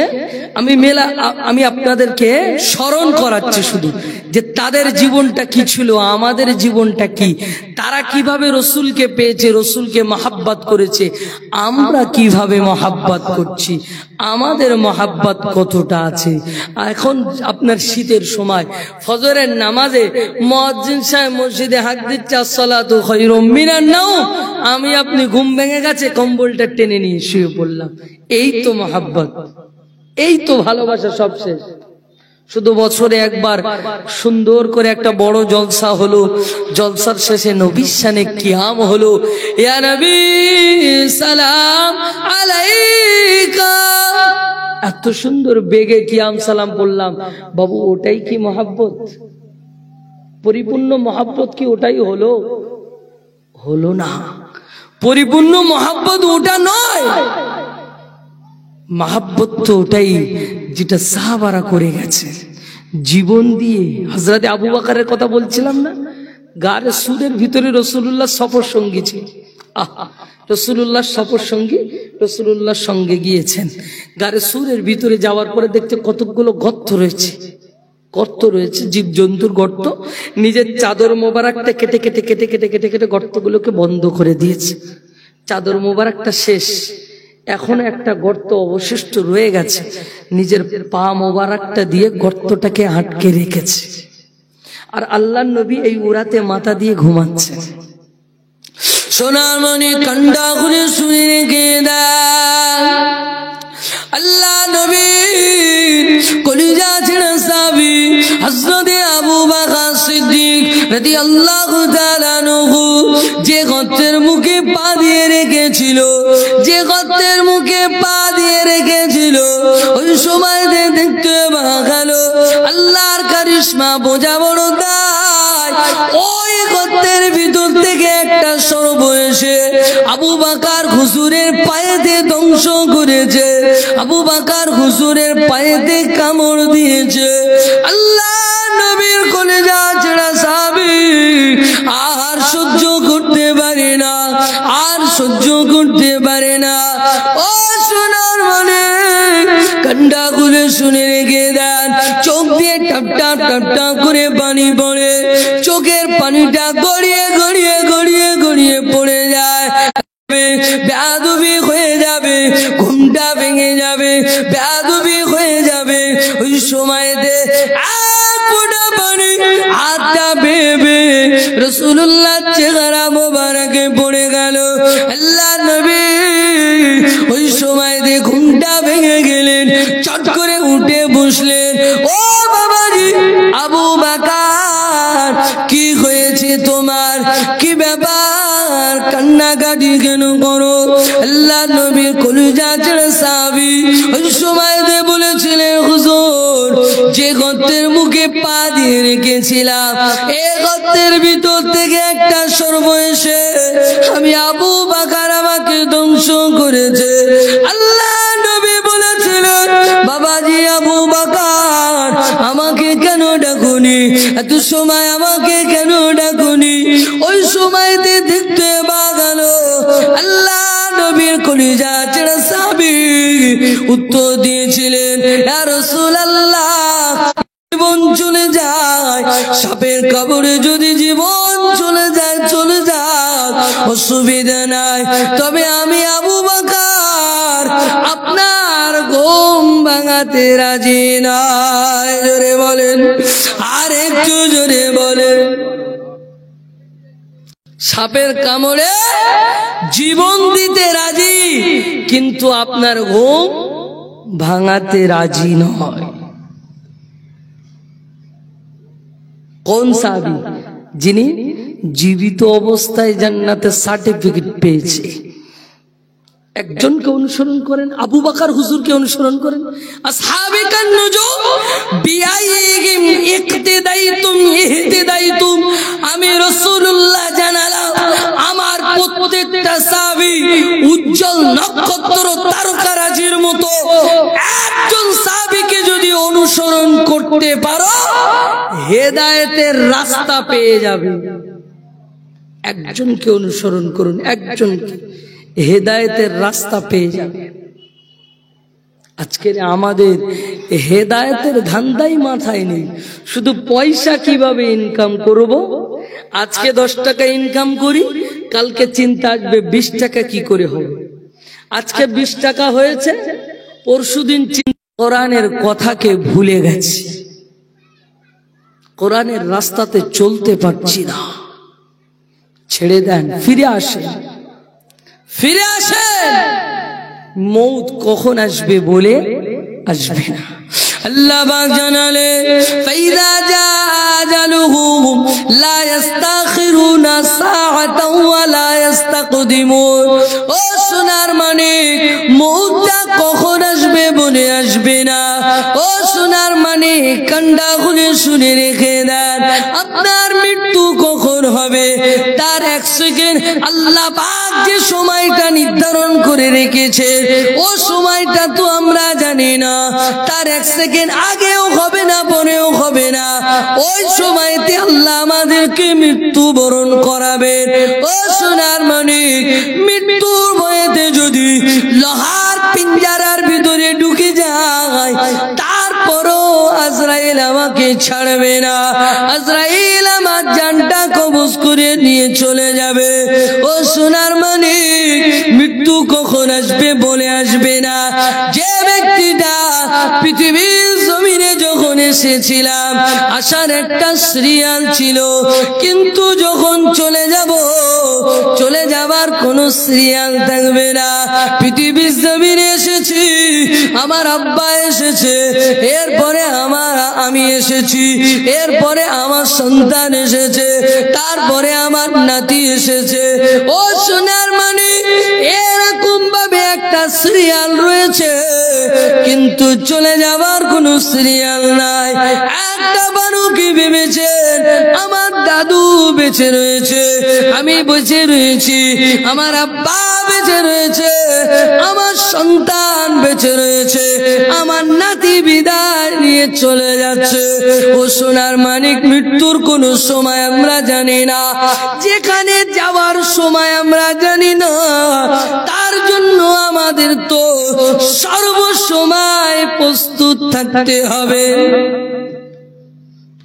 আমি আপনাদেরকে স্মরণ করাচ্ছি শুধু যে তাদের জীবনটা কি ছিল, আমাদের জীবনটা কি, তারা কিভাবে রসুলকে পেয়েছে, রসুলকে মহাব্বত করেছে, আমরা কিভাবে মহাব্বত করছি, আমাদের মহাব্বত কতটা আছে। এখন আপনার শীতের সময় ফজরের নামাজে মুয়াজ্জিন সাহেব মসজিদে হাঁক দিচ্ছে আসসালাতু খায়রুম মিনান নাওম, আমি আপনি ঘুম ভেঙে গেছে, কম্বলটা টেনে নিয়ে শুয়ে পড়লাম। এই তো মহাব্বত, এই তো ভালোবাসা। সব শেষ। শুধু বছরে একবার সুন্দর করে একটা বড় জলসা হলো, জলসার শেষে নবীর শানে কিয়াম হলো, ইয়া নবী সালাম আলাইকা, এত সুন্দর বেগে কিয়াম সালাম পড়লাম। বাবু ওটাই কি মহাব্বত? পরিপূর্ণ মহাব্বত কি ওটাই হলো? হলো না। পরিপূর্ণ মহাব্বত ওটা নয়। মহাব্বত তো ওটাই যেটা সাহাবারা করে গেছে জীবন দিয়ে। হযরত আবু বকরের কথা বলছিলাম না, গারে সুরের ভিতরে রাসূলুল্লাহ সফর সঙ্গী ছিল। রাসূলুল্লাহ সফর সঙ্গী, রাসূলুল্লাহর সঙ্গে গিয়েছেন। গারে সুরের ভিতরে যাওয়ার পরে দেখতে কতগুলো গর্ত রয়েছে, গর্ত রয়েছে, জীবজন্তুর গর্ত। নিজের চাদর মোবারকটা কেটে কেটে কেটে কেটে কেটে কেটে গর্তগুলোকে বন্ধ করে দিয়েছে। চাদর মোবারকটা শেষ, এখন একটা গর্ত অবশিষ্ট রয়ে গেছে, নিজের পা মোবারকটা দিয়ে গর্তটাকে আটকে রেখেছে। আর আল্লাহর নবী এই উড়াতে মাথা দিয়ে ঘুমাচ্ছে। সোনার মনি কান্ডা করে শুনে রেখে দেন, আল্লাহ নবী কলিজা ছেড়ে সাহাবী হযরত আবু বকর সিদ্দিক রাদিয়াল্লাহু তাআলা আনহু যে গর্তের মুখে পা দিয়ে রেখেছিল, যে গর্তের মুখে পা দিয়ে রেখেছিল, ওই সময় দেখতে পাওয়া গেল আল্লাহর কারিশমা বোঝা বড় দায়। ওই গর্তের ভিতর থেকে একটা সর্প এসে আবু বকর হুজুরের পায়েতে ধ্বংস করেছে, আবু বকর হুজুরের পায়েতে কামড় দিয়েছে। আল্লাহ নবীর কলিজা ছেড়া সাহাবী আর সহ্য করতে পারে না, আর সহ্য করতে পারে না। ও সোনার মনে কান্ডা গুলো শুনে রেখে দেন, চোখ দিয়ে টাপ টাপ টাপ টাপ করে পানি পড়ে, চোখের পানিটা গড়িয়ে গড়িয়ে গড়িয়ে গড়িয়ে পড়ে যায়। বেয়াদবি হয়ে যাবে, ঘুমটা ভেঙে যাবে, বেয়াদবি হয়ে যাবে। ওই সময়তে হাতটা ভেবে রাসূলুল্লাহ চেহারা মোবারকে পড়ে গেল। আল্লাহ নবী ওই সময়তে ঘুমটা ভেঙে গেলেন, চট করে উঠে বসলেন। ও বাবাজি আবু বকর, কি হয়েছে তোমার, কি ব্যাপার, কান্নাকাটি কেন করো? আল্লাহ নবীর কলিজা ছেড়ে সাহাবী ওই সময়তে বলেছিলেন, হুজুর যে গর্তের মুখে পা দিয়ে রেখেছিলাম, এই গর্তের ভিতর থেকে একটা সর্প এসে আমি আবু বকর আমাকে ধ্বংস করেছে। আল্লাহ নবী বলেছিলেন, বাবাজি আবু বকর আমাকে কেন ডাকুনি, এত সময় আমাকে কেন ডাকুনি? ওই সময়তে দেখতে পাওয়া গেল আল্লাহ নবীর কলিজা ছেড়া সাহাবী উত্তর দিয়েছিলেন, ইয়া রাসূলুল্লাহ জীবন চলে যায়, সাপের কামড়ে যদি জীবন চলে যায় চলে যাক, অসুবিধা নাই, তবে আমি আবু বকর আপনার ঘুম ভাঙাতে রাজি নাই। জোরে বলেন, আর একটু জোরে বলেন। সাপের কামড়ে জীবন দিতে রাজি, কিন্তু আপনার ঘুম ভাঙাতে রাজি নয়। কোন সাহাবী? যিনি জীবিত অবস্থায় জান্নাতের সার্টিফিকেট পেয়েছে। একজনকে অনুসরণ করেন, আবু বকর হুজুরকে অনুসরণ করেন। আসহাবে কান নুজুম বিআইহিম ইকতিদাইতুম ইহতিদাইতুম, আমি রাসূলুল্লাহ জানালাম আমার প্রত্যেকটা সাহাবী উজ্জ্বল নক্ষত্র তারকারাজির মতো। একজন সাহাবী হেদায়েতের রাস্তা পেয়ে যাবে। একজনকে অনুসরণ করুন, একজনকে, হেদায়েতের রাস্তা পেয়ে যাবে। আজকের আমাদের হেদায়েতের ধান্দাই মাথায় নেই, শুধু পয়সা কিভাবে ইনকাম করব। আজকে 10 টাকা ইনকাম করি, কালকে চিন্তা আসবে 20 টাকা কি করে হবে। আজকে 20 টাকা হয়েছে, পরশুদিন কোরআনের কথাকে ভুলে গেছি, কোরআনের রাস্তাতে চলতে পারছি না। ছেড়ে দেন, ফিরে আসেন, ফিরে আসেন। মৌত কখন আসবে বলে আসবে না। আল্লাহ পাক জানালে ফাইদা জা আজালুহুম লা ইস্তাখিরুনা সাআতাও ওয়া লা ইস্তাকদিমুন। ও সোনার মানিক, মৌতটা কখন আসবে বলে আসবে না। ও সোনার মানিক, কান্ডা খুলে শুনে রেখে দেন, আপনার মৃত্যু কখন হবে তার 1 সেকেন্ড আল্লাহ পাক যে সময়টা নির্ধারণ করে রেখেছে, ও সময়টা তো আমরা জানি না। তার 1 সেকেন্ড আগেও হবে না, পরেও হবে না। ওই সময়তে আল্লাহ আমাদেরকে মৃত্যু বরণ করাবেন। ও সোনার মানিক, মৃত্যুর ভয়েতে যদি লোহার পিঞ্জারার ভিতরে ঢুকে যায়, তারপরও আজরাইল আমাকে ছাড়বে না। আজরাইল আমার জানটা কবজ করে নিয়ে চলে যাবে। ও সোনার মানিক, মৃত্যু কখন আসবে বলে আসবে না। যে ব্যক্তিটা পৃথিবীর জমিনে যখন এসেছিলাম, আসার একটা সিরিয়াল ছিল, কিন্তু যখন চলে যাব, চলে যাবার কোনো সিরিয়াল থাকবে না। পৃথিবীর জমিনে এসেছি, আমার আব্বা এসেছে, এরপরে আমি এসেছি, এরপরে আমার সন্তান এসেছে, তারপরে আমার নাতি এসেছে। ও সোনার মানিক, এরকম ভাবে একটা সিরিয়াল রয়েছে, কিন্তু চলে যাবার কোনো সিরিয়াল নাই। একটা বারো কি ভেবেছেন আমার দাদু বেঁচে রয়েছে, আমি বেঁচে রয়েছি, আমার আব্বা বেঁচে রয়েছে, আমার সন্তান বেঁচে রয়েছে, আমার নাতি বিদায় নিয়ে চলে যাচ্ছে। ও সোনার মানিক, মৃত্যুর কোনো সময় আমরা জানি না, যেখানে যাওয়ার সময় আমরা জানি না, তার জন্য আমাদের তো সর্বসময় প্রস্তুত থাকতে হবে।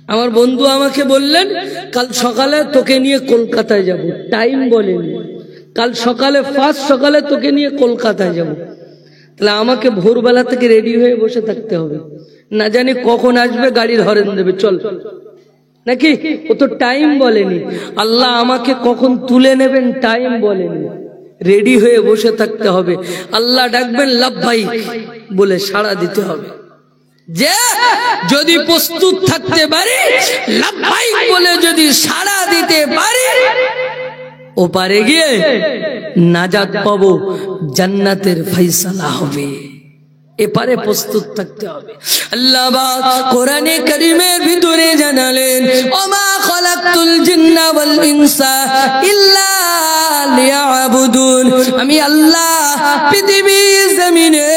আমার বন্ধু আমাকে বললেন, কাল সকালে তোকে নিয়ে কলকাতায় যাব। টাইম বলেন, কাল সকালে, ফার্স্ট সকালে তোকে নিয়ে কলকাতায় যাব। তাহলে আমাকে ভোরবেলা থেকে রেডি হয়ে বসে থাকতে হবে, না জানি কখন আসবে, গাড়ির হরেন দেবে, চল নাকি। ও তো টাইম বলেনি। আল্লাহ আমাকে কখন তুলে নেবেন টাইম বলেনি, রেডি হয়ে বসে থাকতে হবে। আল্লাহ ডাকবেন লাভবাইক বলে সাড়া দিতে হবে। যে যদি প্রস্তুত থাকতে পারি, লাভবাইক বলে যদি সাড়া দিতে পারি, ও পারে গিয়ে নাজাত পাবো, জান্নাতের ফয়সালা হবে। এপারে প্রস্তুত থাকতে হবে। আল্লাহ পাক কোরআনে কারীমের ভিতরে জানালেন, ওমা খালাকতুল জিন্না ওয়াল ইনসা ইল্লা লিয়াবুদুন। আমি আল্লাহ পৃথিবীর জমিনে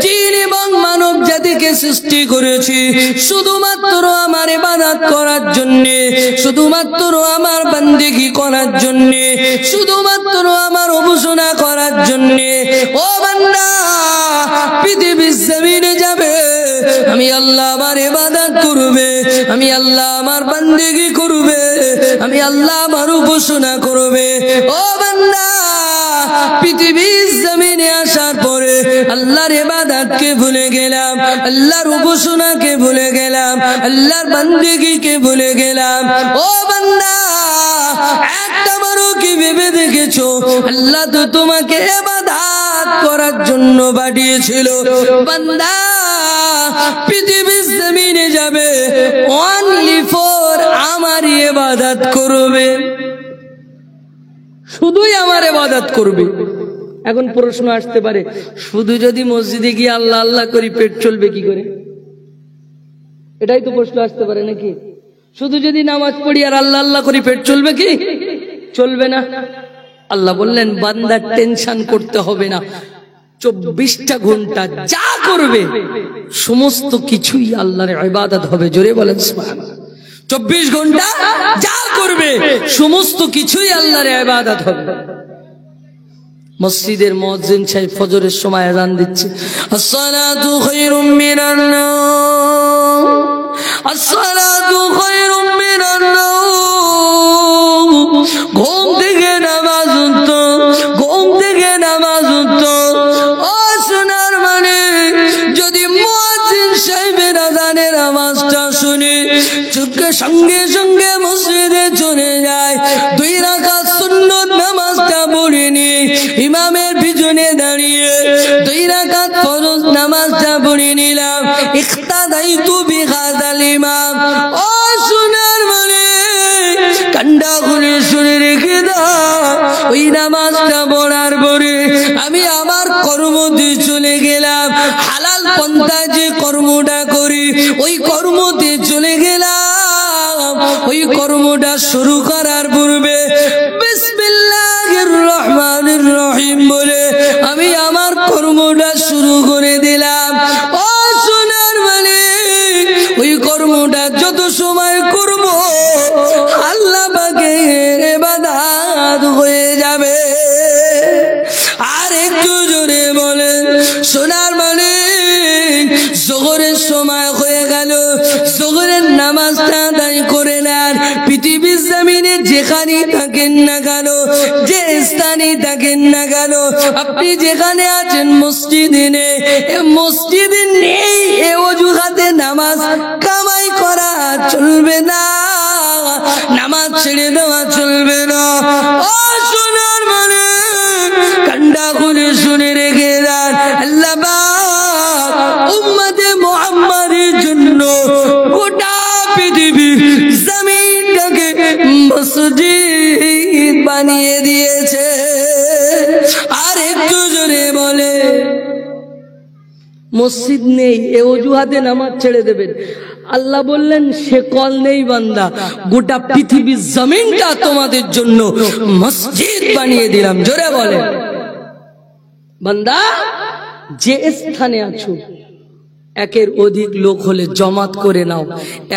জিন এবং মানব জাতিকে সৃষ্টি করেছি শুধুমাত্র আমার ইবাদত করার জন্য, শুধুমাত্র আমার বান্দেগি করার জন্য, শুধুমাত্র আমার উপাসনা করার জন্য। ও বান্দা, পৃথিবীর জমিনে যাবে, আমি আল্লাহ আমার ইবাদত করবে, আমি আল্লাহ আমার বান্দেগি করবে, আমি আল্লাহ আমার উপাসনা করবে। ও বান্দা, পৃথিবীর জমিনে আসার পরে আল্লাহর ইবাদতকে ভুলে গেলাম, আল্লাহর উপাসনাকে ভুলে গেলাম, আল্লাহর বান্দেগিকে ভুলে গেলাম। ও বান্দা, একটা বারো কি ভেবে দেখেছো আল্লাহ তো তোমাকে ইবাদত করার জন্য পাঠিয়েছিল? বান্দা, পৃথিবীর জমিনে যাবে অনলি ফর আমার ইবাদত করবে, শুধুই আমার ইবাদত করবে। এখন প্রশ্ন আসতে পারে, শুধু যদি মসজিদে গিয়ে আল্লাহ আল্লাহ করি পেট চলবে কি করে? এটাই তো প্রশ্ন আসতে পারে নাকি? শুধু যদি নামাজ পড়ি আর আল্লাহ আল্লাহ করি পেট চলবে কি? চলবে না। আল্লাহ বললেন, বান্দা টেনশন করতে হবে না, 24টা ঘন্টা যা করবে সমস্ত কিছুই আল্লাহর ইবাদত হবে। জোরে বলেন সুবহানাল্লাহ। 24 ঘন্টা যা করবে সমস্ত কিছুই আল্লাহর ইবাদত হবে। মসজিদের মুয়াজ্জিন সাহেব ফজরের সময় আযান দিচ্ছে, আসসালাতু খায়রুম মিনান নাওম, আসসালাতু খায়রুম মিনান নাওম। ঘুম থেকে নামাজ উঠতো, ঘুম থেকে নামাজ উঠতো। ও সোনার মানে যদি মুয়াজ্জিন সাহেবের আযানের আওয়াজটা শুনে চোখে সঙ্গে সঙ্গে মসজিদে চলে যায়, 2 রাকাত সুন্নত নামাজটা পড়ে নিয়ে ইমামের পিছনে দাঁড়িয়ে 2 রাকাত ফরজ নামাজটা পড়ে নিলাম, ইখতাদাইতু বিহাযাল ইমাম। ও সোনার মানে কান্ডা খুলে শুনে রেখে দাও, ওই নামাজটা পড়ার পরে আমি আমার কর্মতে চলে গেলাম, হালাল পন্থা যে কর্মটা করি ওই কর্মতে চলে গেলাম। ওই কর্মটা শুরু করার পূর্বে বিসমিল্লাহির রহমানির রহিম বলে আমি আমার কর্মটা শুরু করে দিলাম। ও সোনার মানে ওই কর্মটা যত সময় করব আল্লাহ পাকের ইবাদত হয়ে যাবে। আর একটু জোরে বলে সোনার মানে যোহরের সময় হয়ে গেল, যোহরের নামাজটা আদায় করে নেন। পৃথিবীর জমিনে যেখানে থাকেন না কেন, যে স্থানে থাকেন না কেন, আপনি যেখানে আছেন মসজিদে নেই, মসজিদে নেই এ অজুহাতে নামাজ কামাই করা চলবে না, নামাজ ছেড়ে দেওয়া চলবে না। ও সোনার মানে কান্ডা খুলে শুনে রেখে দেন, আল্লাহ পাক উম্মতে মুহাম্মাদের জন্য গোটা পৃথিবী জমিনটাকে মসজিদ বানিয়ে দিয়েছে। আর একটু জোরে বলে মসজিদ নেই এ অজুহাতে নামাজ ছেড়ে দেবেন। আল্লাহ বললেন সে কল নেই বান্দা, গোটা পৃথিবীর জমিনটা তোমাদের জন্য মসজিদ বানিয়ে দিলাম। জোরে বলে বান্দা যে স্থানে আছো একের অধিক লোক হলে জমাত করে নাও,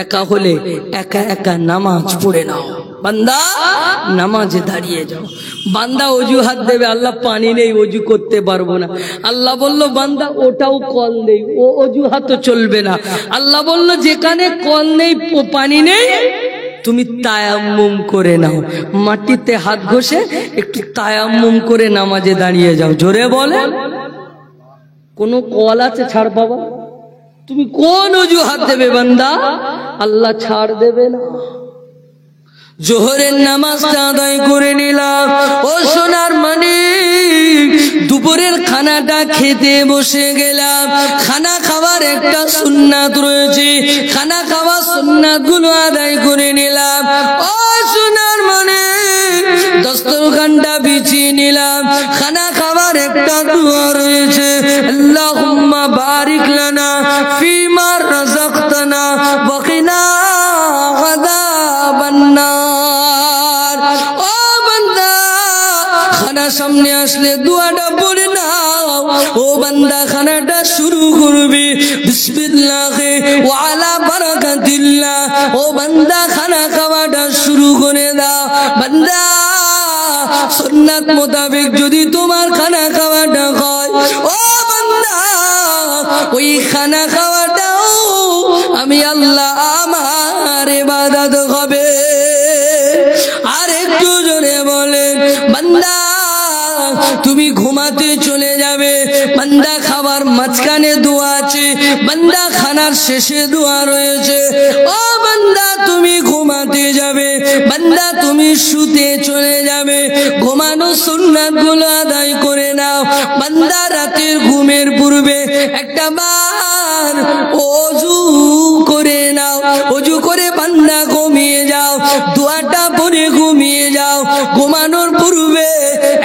একা হলে একা একা নামাজ পড়ে নাও। বান্দা নামাজে দাঁড়িয়ে যাও। বান্দা অজুহাত দেবে আল্লাহ পানি নেই অজু করতে পারবো না। আল্লাহ বলল বান্দা ওটাও কল নেই, ও অজুহাত চলবে না। আল্লাহ বলল যেখানে কল নেই পানি নেই তুমি তায়াম্মুম করে নাও, মাটিতে হাত ঘষে একটু তায়াম্মুম করে নামাজে দাঁড়িয়ে যাও। জোরে বলে কোনো কল আছে ছাড় বাবা? তুমি কোন অজুহাত দেবে বান্দা? আল্লাহ ছাড় দেবে না। জোহরের নামাজটা আদায় করে নিলাম। ও সোনার মানিক দুপুরের খানাটা খেতে বসে গেলাম। খানা খাওয়ার একটা সুন্নাত রয়েছে, খানা খাওয়ার সুন্নাত গুলো আদায় করে নিলাম। ও সোনার মানিক দস্তরখানটা বিছিয়ে নিলাম। খানা খাওয়ার একটা দোয়া রয়েছে, আল্লাহুম্মা বারিক লানা ফিমা রাযাকতানা ওয়া কিনা আযাবান নার। ও বান্দা খানা সামনে আসলে দোয়াটা পড়ে নাও। ও বান্দা খানাটা শুরু করবে বিসমিল্লাহ ওয়া আলা বারাকাতিল্লাহ। ও বান্দা খানা খাওয়াটা শুরু করে দাও। বান্দা সুন্নাত মোতাবেক যদি তোমার খানা খাওয়াটা হয়, ও বান্দা ওই খানা খাওয়াটাও আমি আল্লাহ আমার ইবাদত হবে। আর একটু জোরে বলেন বান্দা তুমি ঘুমাতে চলে যাবে, বান্দা খাবার মাঝখানে দোয়া আছে, বান্দা খানার শেষে দোয়া রয়েছে। ও বান্দা তুমি ঘুমাতে যাবে, বান্দা তুমি শুতে চলে যাবে, ঘুমানো সুন্নাত গুলো আদায় করে নাও। বান্দা রাতের ঘুমের পূর্বে একটা বার ওযু করে নাও, ওযু করে বান্দা ঘুমিয়ে যাও, দোয়াটা পড়ে ঘুমিয়ে যাও। ঘুমানোর পূর্বে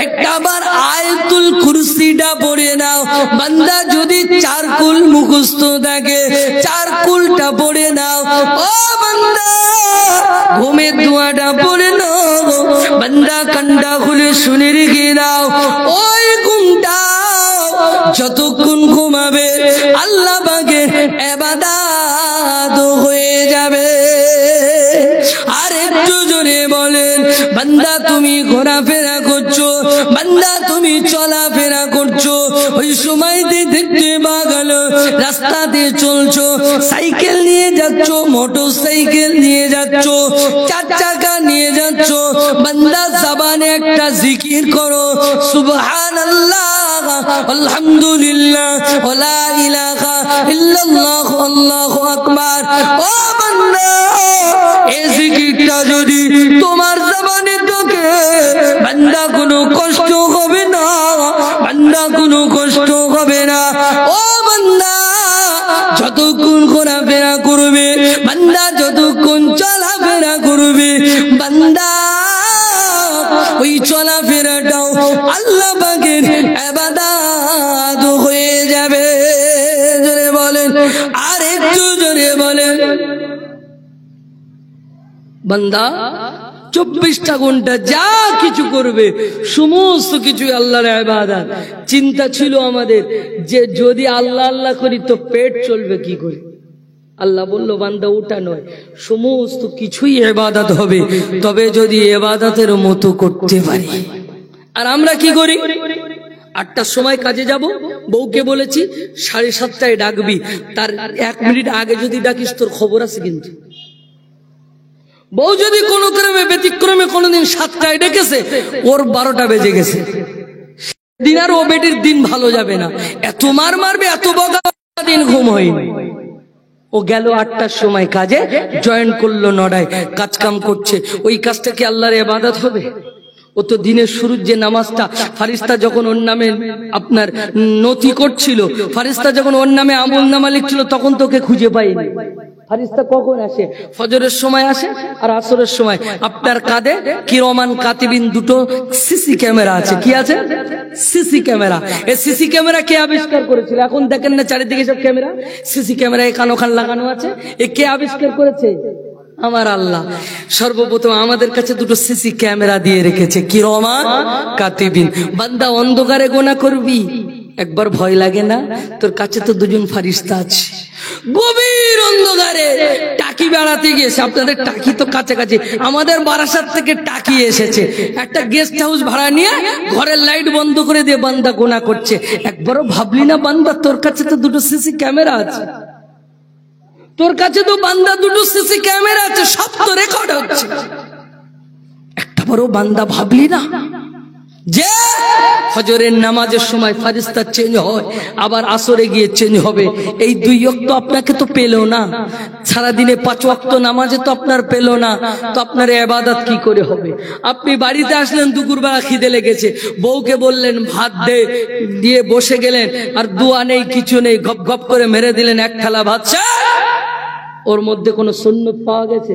একটা বার আয়াতুল কুরসিটা পড়ে নাও। বান্দা যদি 4 কুল মুখস্থ থাকে 4 কুলটা পড়ে নাও। ও বান্দা ঘুমের দোয়াটা পড়ে নাও। বান্দা কান্ডা খুলে শুনে রেখে দাও, ওই ঘুমটা যতক্ষণ ঘুমাবে আল্লাহ পাকের ইবাদত হয়ে যাবে। বলেন বান্দা তুমি ঘোরাফেরা করছো, বান্দা তুমি চলাফেরা করছো, ওই সময়তে দেখতে পাগল রাস্তাতে চলছো, সাইকেল নিয়ে যাচ্ছো, মোটর সাইকেল নিয়ে যাচ্ছো, চার চাকা নিয়ে যাচ্ছো, বান্দা জবানে একটা জিকির করো, সুবহানাল্লাহ, আলহামদুলিল্লাহ, ওয়া ইলাহা ইল্লাল্লাহ, আল্লাহু আকবার। ও বান্দা, এই জিকিরটা যদি তোমার জবানে থাকে, বান্দা কোনো কষ্ট হবে না, বান্দা কোনো কষ্ট হবে না। ও বান্দা, যতক্ষণ ঘোরাফেরা করবে, বান্দা যতক্ষণ চলাফেরা করবে, বান্দা ওই চলাফেরাটাও আল্লাহ পাকের ইবাদত হয়ে যাবে। জোরে বলেন, আর একটু জোরে বলেন। বান্দা 24টা ঘন্টা যা কিছু করবে সমস্ত কিছু আল্লাহর ইবাদত। চিন্তা ছিল আমাদের যে যদি আল্লাহ আল্লাহ করি তো পেট চলবে কি করে। আল্লাহ বলল বান্দা ওটা নয়, সমস্ত কিছুই ইবাদত হবে, তবে যদি ইবাদতের মতো করতে পারি। আর আমরা কি করি? 8টার সময় কাজে যাব, বউকে বলেছি 7:30টায় ডাকবি, তার 1 মিনিট আগে যদি ডাকিস তোর খবর আছে কিন্তু। বউ যদি কোনো ক্রমে ব্যতিক্রমে কোনোদিন 7টায় ডেকেছে, ওর 12টা বেজে গেছে, দিন আর ও বেটির দিন ভালো যাবে না। এত মার মারবে, এত বকা, দিন ঘুম হয়নি। ও গেল 8টার সময় কাজে, জয়েন করলো 9টায়, কাজ কাম করছে। ওই কাজটা কি আল্লাহর ইবাদত হবে? ও তো দিনের শুরুর যে নামাজটা, ফারিস্তা যখন ওর নামে আপনার নথি করছিল, ফারিস্তা যখন ওর নামে আমল নামা লিখছিল, তখন তোকে খুঁজে পাইনি। ফারিস্তা কখন আসে? ফজরের সময় আসে আর আসরের সময়। আপনার কাঁধে কিরমান কাতিবিন দুটো সিসি ক্যামেরা আছে। কি আছে? CC camera. এই সিসি ক্যামেরা কে আবিষ্কার করেছিল? এখন দেখেন না চারিদিকে সব ক্যামেরা, সিসি ক্যামেরা এখান ওখান লাগানো আছে। এ কে আবিষ্কার করেছে? আমার আল্লাহ। সর্বপ্রথম আমাদের কাছে দুটো সিসি ক্যামেরা দিয়ে রেখেছে, কিরমান কাতিবিন। বান্দা অন্ধকারে গোনা করবি, একবার ভয় লাগে না? তোর কাছে তো দুজন ফারিস্তা আছে। গভীর অন্ধকারে টাকি বেড়াতে গিয়েছে, আপনাদের টাকি তো কাছাকাছি, আমাদের বারাসাত থেকে টাকি এসেছে, একটা গেস্ট হাউস ভাড়া নিয়ে ঘরের লাইট বন্ধ করে দিয়ে বান্দা গোনা করছে। একবারও ভাবলি না বান্দা তোর কাছে তো দুটো সিসি ক্যামেরা আছে, তোর কাছে তো বান্দা দুটো সিসি ক্যামেরা আছে, সব তো রেকর্ড হচ্ছে। একটা বড় বান্দা ভাবলি না যে ফজরের নামাজের সময় ফারিস্তা চেঞ্জ হয়, আবার আসরে গিয়ে চেঞ্জ হবে। এই 2 ওয়াক্ত আপনাকে তো পেলো না, সারাদিনে 5 ওয়াক্ত নামাজে তো আপনার পেলো না, তো আপনার ইবাদত কি করে হবে? আপনি বাড়িতে আসলেন, দুপুরবেলা খিদে লেগেছে, বউকে বললেন ভাত দে, দিয়ে বসে গেলেন, আর দোয়া নেই কিছু নেই, গপ গপ করে মেরে দিলেন 1 থালা ভাত। ওর মধ্যে কোনো সুন্নত পাওয়া গেছে?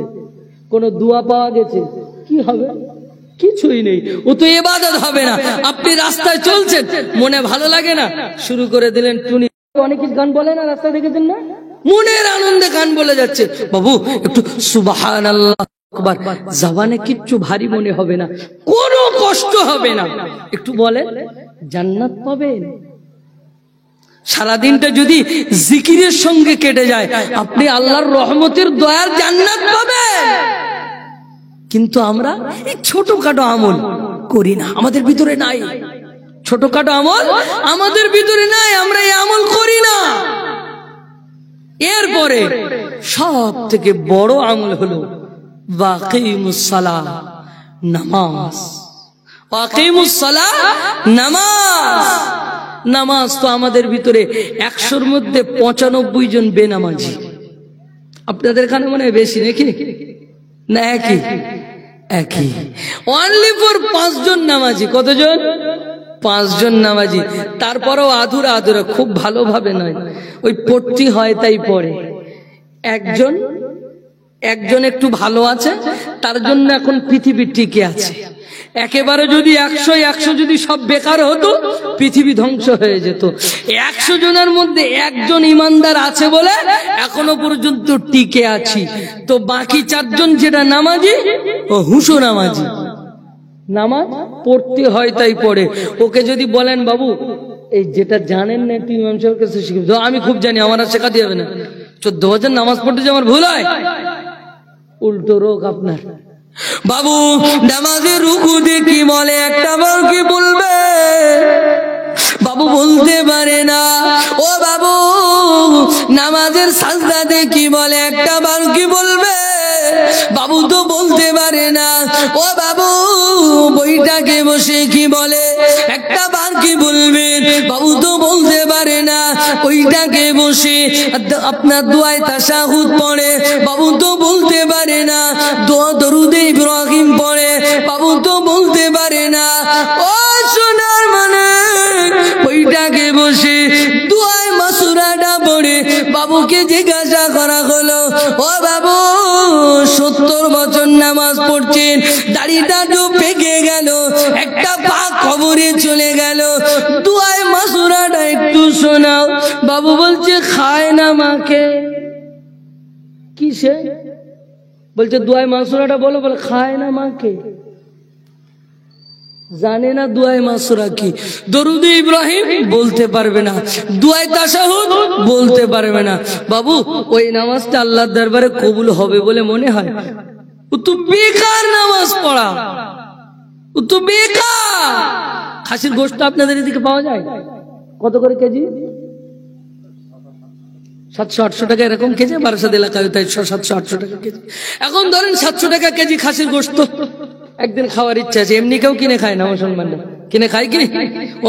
কোনো দোয়া পাওয়া গেছে? কি হবে? কিছুই নেই। ও তো ইবাদত হবে না। আপনি রাস্তায় চলছেন, মনে ভালো লাগে না, শুরু করে দিলেন টুনি। অনেক কিছু গান বলে না, রাস্তায় দেখেছেন না, মনের আনন্দে গান বলে যাচ্ছে। বাবু একটু সুবহানাল্লাহ আকবার, জবানে কিচ্ছু ভারী মনে হবে না, কোনো কষ্ট হবে না। একটু বলেন, জান্নাত পাবেন। সারাদিনটা যদি জিকিরের সঙ্গে কেটে যায়, আপনি আল্লাহর রহমতের দয়ার জান্নাত পাবেন। কিন্তু আমরা এই ছোটখাটো আমল করি না, আমাদের ভিতরে নাই। ছোটখাটো আমল আমাদের ভিতরে নাই, আমরা এই আমল করি না। এরপরে সব থেকে বড় আমল হলো ওয়াকিমুস সালাহ, নামাজ। ওয়াকিমুস সালাহ, নামাজ। নামাজ তো আমাদের ভিতরে 100-র মধ্যে 95 জন বেনামাজি। আপনাদের এখানে মনে হয় বেশি নাকি? না একই? একই। অনলি ফর 5 জন নামাজি। কতজন? 5 জন নামাজি। তারপরেও আধুরা আধুরা, খুব ভালোভাবে নয়, ওই পড়তি হয় তাই পড়ে। একজন একটু ভালো আছে, তার জন্য এখন পৃথিবী টিকে আছে। একেবারে যদি 100 যদি সব বেকার হতো, পৃথিবী ধ্বংস হয়ে যেত। 100 জনের মধ্যে 1 জন ইমানদার আছে বলে এখনো পর্যন্ত টিকে আছি। তো বাকি 4 জন যেটা নামাজি, ও হুঁশো নামাজি, নামাজ পড়তে হয় তাই পড়ে। ওকে যদি বলেন বাবু এই যেটা জানেন না একটু ইমাম সাহেবের কাছে শিখবে, আমি খুব জানি, আমার আর শেখাতে হবে না। 14 বছর নামাজ পড়তে যে আমার ভুল হয়, উল্টো রোগ আপনার। বাবু নামাজের রুকুতে কি বলে একটা বার কি বলবে? বাবু বলতে পারে না। ও বাবু নামাজের সাজদাতে কি বলে একটা বার কি বলবে? বাবু তো বলতে পারে না। ও বাবু বইটাকে বসে কি বলে একটা বার কি বলবেন? বাবু তো বলতে পারে না। ওইটাকে বসে আপনার দোয়ায় তাশাহুদ পড়ে, বাবু তো বলতে পারে না। দোয়া দরুদে ইব্রাহিম পড়ে, বাবু তো বলতে পারে না। ও সোনার মানে ওইটাকে বসে দোয়ায় মাসুরাটা পড়ে বাবুকে জিজ্ঞাসা করা হলো, ও বাবু 70 বছর নামাজ পড়ছেন, দাড়িটা তো পেকে গেল, একটা পা কবরে চলে গেল, দোয়ায় মাসুরাটা একটু শোনাও। বাবু বলছে খায় না মাকে। কিসে? বলছে দোয়ায় মাসুরাটা বলো। বলে খায় না মাকে, জানে না দোয়ায় মাসুরা কি। দরুদে ইব্রাহিম বলতে পারবে না, দোয়ায় তাশাহুদ বলতে পারবে না। বাবু ওই নামাজটা আল্লাহর দরবারে কবুল হবে বলে মনে হয়? ও তো বেকার নামাজ পড়া, ও তো বেকার। খাসির গোশত আপনাদের এদিকে পাওয়া যায় কত করে কেজি? 700-800 টাকা এরকম কেজি। বারাসাত এলাকায় তাই 700-800 টাকা কেজি। এখন ধরেন 700 টাকা কেজি খাসির গোশত একদিন খাওয়ার ইচ্ছা আছে। এমনি কেউ কিনে খায় না, মুসলমানরা কিনে খায় কি?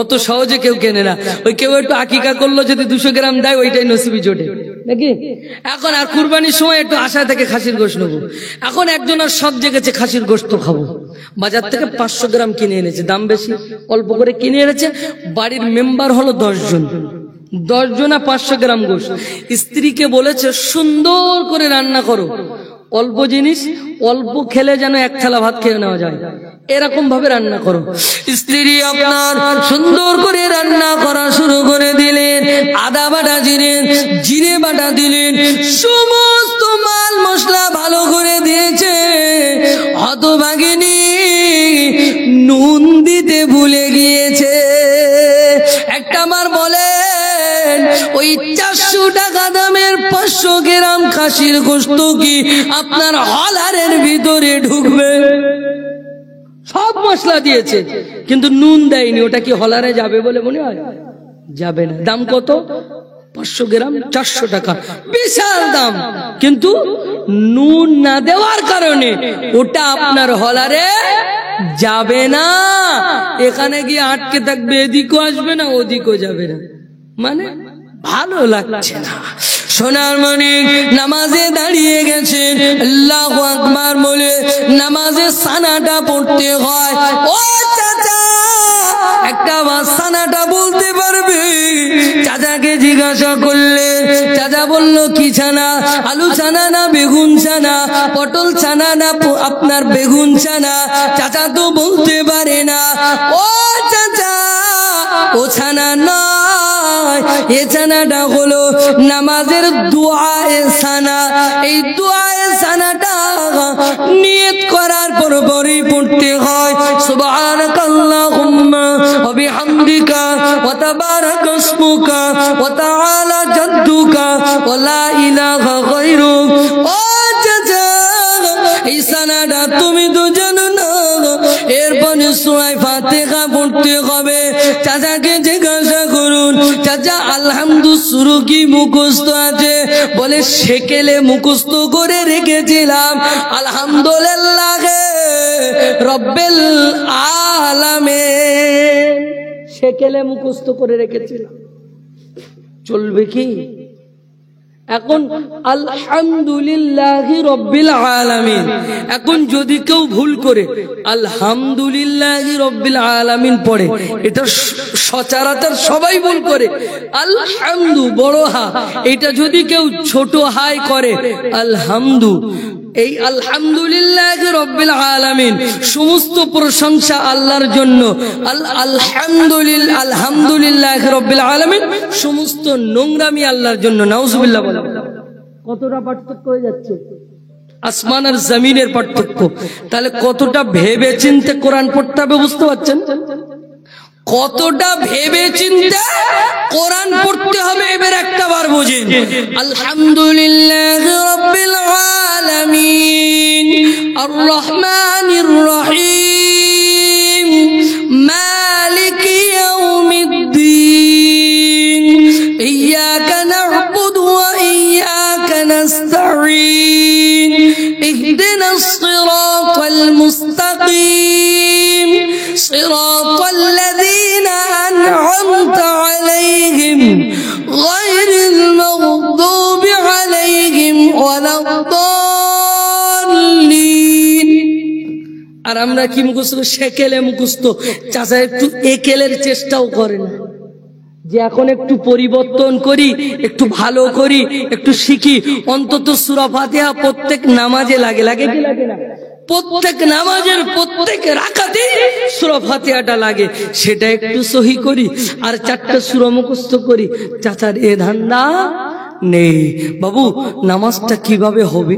অত সহজে কেউ কেনে না। ওই কেউ একটু আকিকা করলো যদি 200 গ্রাম দেয় ওইটাই নসিবি জোটে নাকি। এখন আর কুরবানির সময় একটু আশা থেকে খাসির গোশত নেবো। এখন একজন আর সব জেগেছে খাসির গোশত খাবো, বাজার থেকে 500 গ্রাম কিনে এনেছে, দাম বেশি, অল্প করে কিনে এনেছে। বাড়ির মেম্বার হলো 10 জন, 10 জনা 500 গ্রাম গোশত। স্ত্রীকে বলেছে সুন্দর করে রান্না করো, অল্প জিনিস অল্প খেলে যেন এক থালা ভাত খেয়ে নেওয়া যায়, এরকম ভাবে রান্না করো। স্ত্রী আপনার সুন্দর করে রান্না করা শুরু করে দিলেন। আদা বাটা দিলেন, জিরে বাটা দিলেন, সমস্ত মাল মশলা ভালো করে দিয়েছে। হতভাগিনী নুন দিতে ভুলে গিয়েছে। একটা বার বলেন ওই 400 টাকা দামের 500 গ্রাম খাসির গোশত কি আপনার হলারের ভিতরে ঢুকবে? সব মশলা দিয়েছে কিন্তু নুন দেয়নি, ওটা কি হলারে যাবে বলে মনে হয়? যাবে না। দাম কত? 500 গ্রাম 400 টাকা, বিশাল দাম। কিন্তু নুন না দেওয়ার কারণে ওটা আপনার হলারে যাবে না, এখানে গিয়ে আটকে থাকবে, এদিকও আসবে না ওদিকও যাবে না, মানে ভালো লাগছে না। সোনার মানিক নামাজে দাঁড়িয়ে গেছেন, আল্লাহু আকবার বলে নামাজে সানাটা পড়তে হয়। ও চাচা একটা সানাটা বলতে পারবে? চাচাকে জিজ্ঞাসা করলে চাচা বলল কি ছানা? আলু ছানা না বেগুন ছানা? পটল ছানা না আপনার বেগুন ছানা? চাচা তো বলতে পারে না। ও চাচা ও ছানা নয়, এ ছানাটা হলো নামাজের দুআয়ে সানা। এই দুআয়ে সানাটা নিয়ত করার পরই পড়তে হয়। সুবহানাকাল্লাহুম্মা ওয়া বিহামদিকা ওয়া তাবারাকা ইসমুকা ওয়া তাআলা জাদ্দুকা ওয়া লা ইলাহা গায়রুক। ও চাচা এই সানাটা তুমি তো জানো না, এরপরে সূরা ফাতিহা পড়তে হবে। চাচাকে জিজ্ঞাসা করুন, চাচা আলহামদু শুরু কি মুখস্থ আছে? বলে সেকেলে মুখস্থ করে রেখেছিলাম, আলহামদুলিল্লাহ রব্বিল আলামিন সেকেলে মুখস্থ করে রেখেছিলাম। চলবে কি? এখন আলহামদুলিল্লাহি রব্বিল আলামিন, এখন যদি কেউ ভুল করে আলহামদুলিল্লাহি রব্বিল আলামিন পড়ে, এটা সচরাচর সবাই ভুল করে। আলহামদু বড় হা, এটা যদি কেউ ছোট হাই করে আলহামদু, এই আলহামদুলিল্লাহি রব্বিল আলামিন সমস্ত প্রশংসা আল্লাহর জন্য। আলহামদুলিল্লাহি রব্বিল আলামিন সমস্ত নোংরামি আল্লাহর জন্য। নাউজুবিল্লাহ বলে কতটা পার্থক্য হয়ে যাচ্ছে, আসমান আর জমিনের পার্থক্য। তাহলে কতটা ভেবে চিন্তে কোরআন পড়তে হবে বুঝতে পারছেন? কতটা ভেবে চিন্তে কোরআন পড়তে হবে। এবার একটা বার বুঝেন, আলহামদুলিল্লাহি রাব্বিল আলামিন আর রহমানির রহিম মালিকি ইয়াউমিদ্দিন ইয়াকা না'বুদু ওয়া ইয়াকা নাস্তাঈন ইহদিনাস সিরাতাল মুস্তাকিম সিরাতাল লাযীনা আন'আমতা আলাইহিম গায়রিল মাগদুবি আলাইহিম ওয়ালাদ-দাল্লিন। আর আমরা কি মুখস্থ? সেকেলে মুখস্থ। চাচা একটু একেলের চেষ্টাও করে না যে এখন একটু পরিবর্তন করি, একটু ভালো করি, একটু শিখি। অন্তত সূরা ফাতিহা প্রত্যেক নামাজে লাগে, লাগে কি লাগে না? প্রত্যেক নামাজের প্রত্যেক রাকাতে সূরা ফাতিহাটা লাগে, সেটা একটু সহি করি আর 4টা সূরা মুখস্থ করি। চাচার এ ধান্দা নেই। বাবু নামাজটা কিভাবে হবে?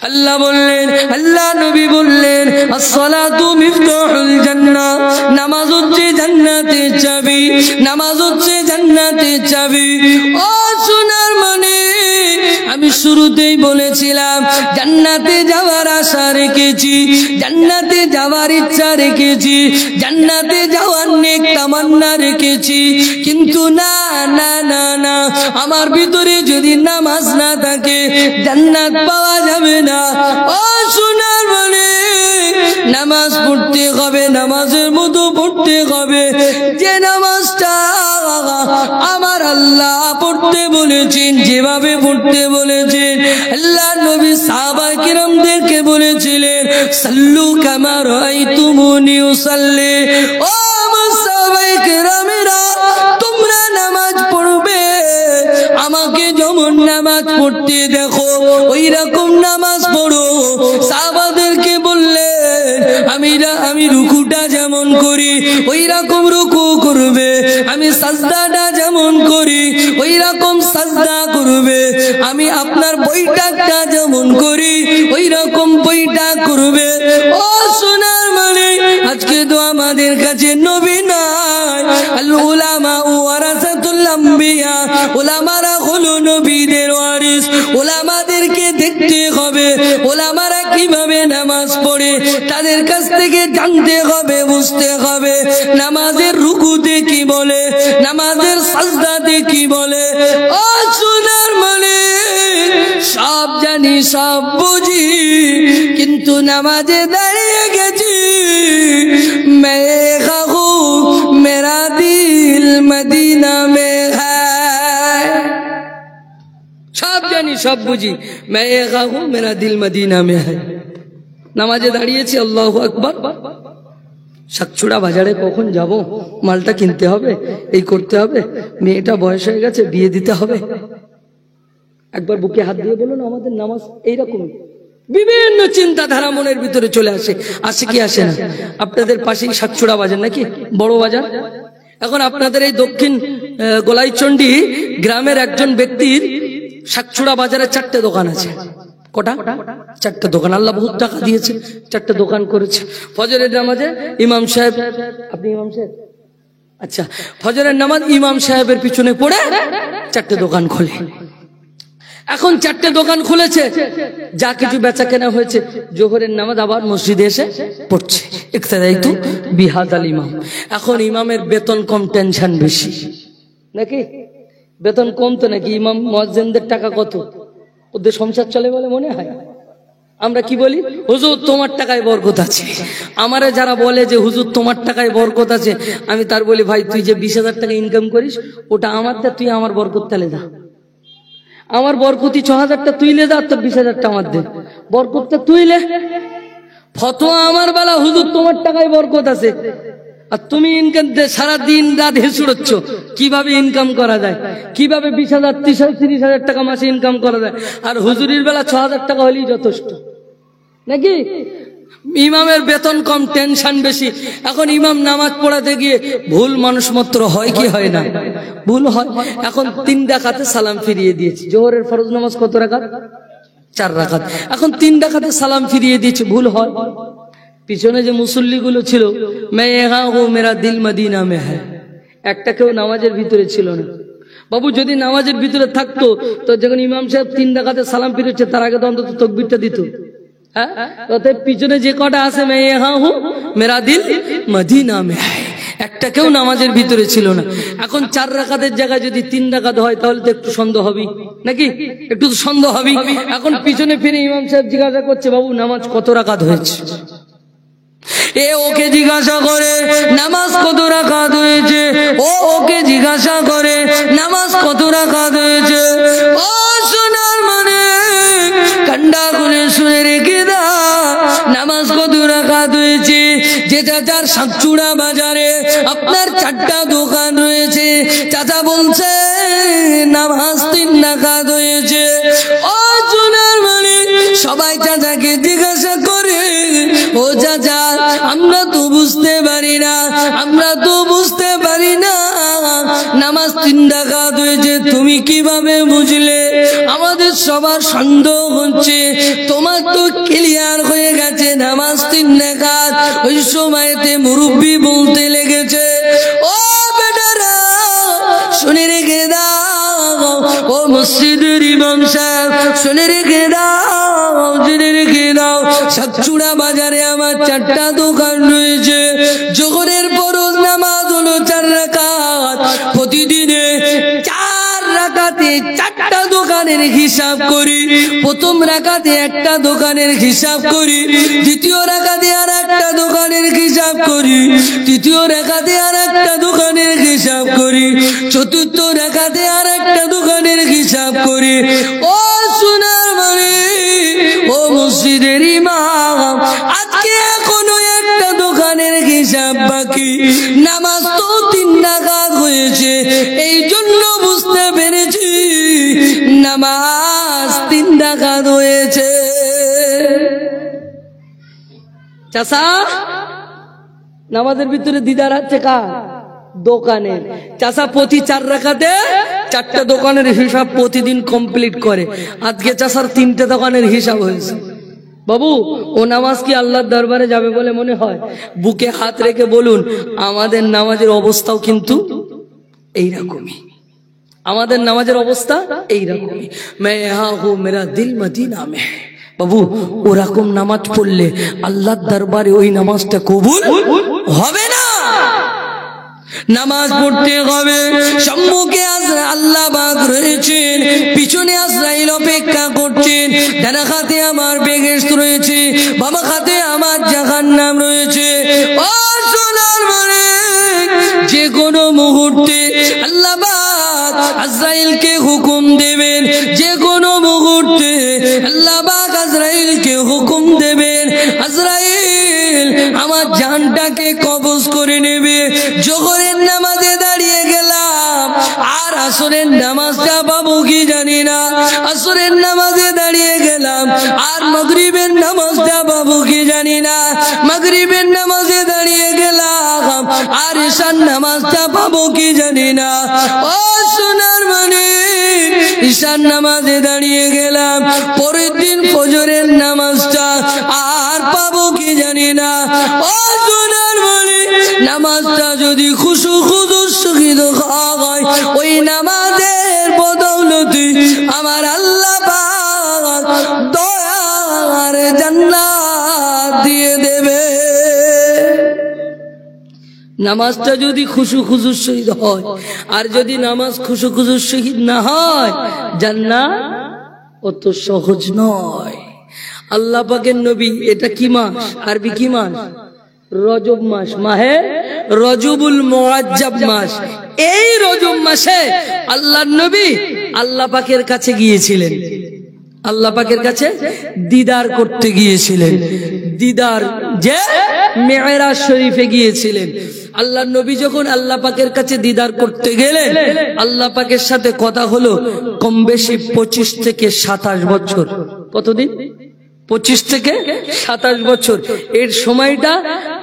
আল্লাহ বললেন, আল্লাহ নবী বললেন, আসসালাতু মিফতাহুল জান্নাহ, নামাজ হচ্ছে জান্নাতের চাবি, নামাজ হচ্ছে জান্নাতের চাবি। ও সোনার মানে, আমি শুরুতেই বলেছিলাম জান্নাতে যাওয়ার আশা রেখেছি, জান্নাতে যাওয়ার ইচ্ছা রেখেছি, জান্নাতে যাওয়ার নেক তামান্না রেখেছি, কিন্তু না না না না, আমার ভিতরে যদি নামাজ না থাকে জান্নাত পাওয়া যাবে না। ও সোনার মানে, নামাজ পড়তে হবে, নামাজের মতো পড়তে হবে, যে নামাজটা আমার আল্লাহ পড়তে বলেছেন, যেভাবে পড়তে বলেছেন। আল্লাহ নবী সাহাবা কিরামদেরকে বলেছিলেন, সাল্লু কামা রাআইতুমুনি উসাল্লি। ও আমার সাহাবা কিরামেরা, তোমরা নামাজ পড়বে, আমাকে যেমন নামাজ পড়তে দেখো ওই রকম নামাজ পড়ো। সাহাবাদেরকে বললেন, আমি রুকুটা যেমন করি ওই রকম রুকু করবে, আমি সাজদাটা যেমন করি ওই রকম সাজদা করবে, আমি আপনার বৈঠকটা যেমন করি ওই রকম বৈঠক করবে। ও সোনার মানে, আজকে তো আমাদের কাছে নবী নাই। আল উলামা ওয়ারাসাতুল আম্বিয়া, উলামারা হলো নবীদের ওয়ারিস। উলামাদেরকে দেখতে হবে, উলামারা কিভাবে নামাজ পড়ে তাদের কাছ থেকে জানতে হবে, বুঝতে হবে। নামাজের রুকুতে কি বলে, নামাজের সাজদাতে কি বলে। ও সোনার মানে, সব জানি সব বুঝি, কিন্তু নামাজে দাঁড়িয়ে গেছি। मैं खाऊं मेरा दिल मदीना में है, সব জানি সব বুঝি, मैं खाऊं मेरा दिल मदीना में है। নামাজে দাঁড়িয়েছি, আল্লাহু আকবার। সাতছুড়া বাজারে কখন যাব, মালটা কিনতে হবে, এই করতে হবে, মেয়েটা বয়স হয়ে গেছে, বিয়ে দিতে হবে। একবার বুকে হাত দিয়ে বলুন, আমাদের নামাজ এইরকমই। বিভিন্ন চিন্তাধারা মনের ভিতরে চলে আসে, আসে কি আসে না? আপনাদের পাশেই সাতছুড়া বাজার নাকি বড় বাজার। এখন আপনাদের এই দক্ষিণ গোলাইচন্ডী গ্রামের একজন ব্যক্তির সাতছুড়া বাজারে 4টে দোকান আছে। কটা? 4টে দোকান। আল্লাহ বহুত টাকা দিয়েছে, 4টে দোকান করেছে। ফজরের নামাজে ইমাম সাহেব, আপনি ইমাম সাহেব? আচ্ছা, ফজরের নামাজ ইমাম সাহেবের পিছনে পড়ে 4টে দোকান খোলে। এখন 4টে দোকান খুলেছে, যা কিছু বেচা কেনা হয়েছে, জোহরের নামাজ আবার মসজিদে এসে পড়ছে। ইকতাদাইতু বিহাদাল ইমাম। এখন ইমামের বেতন কম, টেনশন বেশি নাকি? বেতন কম তো নাকি? ইমাম মুয়াজ্জিনদের টাকা কত? ওদের সংসার চলে বলে মনে হয়? আমরা কি বলি, হুজুর তোমার টাকায় বরকত আছে। আমারে যারা বলে যে হুজুর তোমার টাকায় বরকত আছে, আমি তার বলি, ভাই তুই যে 20,000 টাকা ইনকাম করিস ওটা আমার, তুই আমার বরকত তালে দা। আমার বরকতি 6,000টা তুই লে দা, তোর 20,000টা আমার দে, বরকতটা তুই লে। ফতোয়া আমার বেলা, হুজুর তোমার টাকায় বরকত আছে, আর তুমি ইনকাম সারা দিন রাত হেসুড়চ্ছ কিভাবে ইনকাম করা যায়, কিভাবে 20,000 30,000 টাকা মাসে ইনকাম করা যায়। আর হুজুরির বেলা 6,000 টাকা হলেই যথেষ্ট নাকি? ইমামের বেতন কম, টেনশন বেশি। এখন ইমাম নামাজ পড়াতে গিয়ে ভুল মানুষ মাত্র হয় কি হয় না? ভুল হয়। এখন 3 রাকাতে সালাম ফিরিয়ে দিয়েছি। জোহরের ফরজ নামাজ কত রাকাত? 4 রাকাত। এখন 3 রাকাতে সালাম ফিরিয়ে দিয়েছে, ভুল হয়? পিছনে যে মুসল্লিগুলো ছিল, मैं यहाँ हूँ मेरा दिल मदीना में है, একটা কেউ নামাজের ভিতরে ছিল না। বাবু যদি নামাজের ভিতরে থাকতো তো যখন ইমাম সাহেব 3 রাকাতে সালাম ফিরেছে তার আগে তো অন্তত তাকবীরটা দিত। হ্যাঁ, অতএব পিছনে যে কটা আছে मैं यहाँ हूँ मेरा दिल मदीना में है, একটা কেউ নামাজের ভিতরে ছিল না। এখন 4 রাকাতের জায়গায় যদি 3 রাকাত হয় তাহলে তো একটু সন্দেহ হবে নাকি, একটু সন্দেহ হবে। এখন পিছনে ফিরে ইমাম সাহেব জিজ্ঞাসা করছে, বাবু নামাজ কত রাকাত হয়েছে? এ ওকে জিজ্ঞাসা করে নামাজ কত রাকাত হয়েছে, ও ওকে জিজ্ঞাসা করে নামাজ কত রাকাত হয়েছে। ও সোনার মানে কান্ডা করে শুনে রেখে দাও নামাজ কত রাকাত হয়েছে। যেটা যার সাতচুড়া বাজারে আপনার 4টা দোকান রয়েছে, চাচা বলছে নামাজ 3 রাকাত হয়েছে। ও সোনার মানে সবাই চাচাকে জিজ্ঞাসা করে, ও চাচা আমরা তো বুঝতে পারি না, আমরা তো বুঝতে পারি না নামাজ 3 রাকাত হয়েছে, তুমি কিভাবে বুঝলে? আমাদের সবার সন্দেহ হচ্ছে, তোমার তো ক্লিয়ার হয়ে গেছে নামাজ 3 রাকাত। ওই সময়তে মুরব্বি বলতে লেগেছে, ও বেটারা শুনে রেখে দাও, ও মসজিদের ইমাম সাহেব শুনে রেখে দাও, শুনে রেখে দাও, সাতচুড়া বাজারে আমার 4টা দোকান রয়েছে। জোহরের ফরজ নামাজ হলো 4 রাকাত, প্রতিদিনে 4 রাকাতে 4টা দোকানের হিসাব করি। প্রথম রাকাতে একটা দোকানের হিসাব করি, দ্বিতীয় রাকাতে আর একটা দোকানের হিসাব করি, তৃতীয় রাকাতে আর একটা দোকানের হিসাব করি, চতুর্থ রাকাতে আর একটা দোকানের হিসাব করি। ও সোনার মানে ও মসজিদের ইমাম, আজকে এখনো একটা দোকানের হিসাব বাকি, নামাজ তো 3 রাকাত হয়েছে। এই জন্য বুঝতে পেরেছি নামাজ 3 রাকাত হয়েছে। চাচা নামাজের ভিতরে দিদার আছে কার? দোকানের। চাচা প্রতি 4 রাকাতে 4টা দোকানের হিসাব প্রতিদিন কমপ্লিট করে। আজকে চাচার 3টে দোকানের হিসাব হয়েছে। বাবু ও নামাজ কি আল্লাহর দরবারে যাবে বলে মনে হয়? বুকে হাত রেখে বলুন, আমাদের নামাজের অবস্থাও কিন্তু এইরকমই, আমাদের নামাজের অবস্থা এইরকমই। मैं यहाँ हूँ मेरा दिल मदीना में है। বাবু ওরকম নামাজ পড়লে আল্লাহর দরবারে ওই নামাজটা কবুল হবে না। নামাজ পড়তে হবে, সম্মুখে আল্লাহ পাক রয়েছেন, পিছনে আজরাইল অপেক্ষা করছেন, ডান হাতে আমার বেহেশত রয়েছে, বাম হাতে আমার জাহান্নাম রয়েছে। ও সোনার মানে যে কোনো মুহূর্তে আল্লাহ পাক আজরাইলকে হুকুম দেবেন, যে কোনো মুহূর্তে আল্লাহ পাক আজরাইলকে হুকুম দেবেন, আজরাইল আমার জানটাকে কবজ করে নেবে। জোহরের নামাজে দাঁড়িয়ে গেলাম আর আসরের নামাজটা পাবো কি জানি না, আসরের নামাজে দাঁড়িয়ে গেলাম আর মাগরিবের নামাজটা পাবো কি জানি না, মাগরিবের নামাজে দাঁড়িয়ে গেলাম আর ঈশার নামাজটা পাবো কি জানি না। ও সোনার মানে ঈশার নামাজে দাঁড়িয়ে গেলাম, পরের দিন ফজরের নামাজটা আর পাবো কি জানি না। ও সোনার মানে নামাজটা যদি খুশু খুদুর সহিত হয়, ওই নামাজের বদৌলতে আমার আল্লাহ পাক দয়ার জান্নাত দিয়ে দেবে। নামাজটা যদি খুশু খুজুর সহিত হয়, আর যদি নামাজ খুশু খুজুর সহিত না হয়, জান্নাত অত সহজ নয়। আল্লাহ পাকের নবী, এটা কি মাস? আরবি কি মাস? রজব মাস, মাহে রজবুল মুআজ্জাব মাস। এই রজব মাসে আল্লাহর নবী আল্লাহ পাকের কাছে গিয়েছিলেন, আল্লাহ পাকের কাছে দিদার করতে গিয়েছিলেন। দিদার যে মেরাজ শরীফে গিয়েছিলেন। আল্লাহর নবী যখন আল্লাহ পাকের কাছে দিদার করতে গেলেন, আল্লাহ পাকের সাথে কথা হলো কম বেশি 25 থেকে 27 বছর। কতদিন? 25 থেকে 27 বছর। এর সময়টা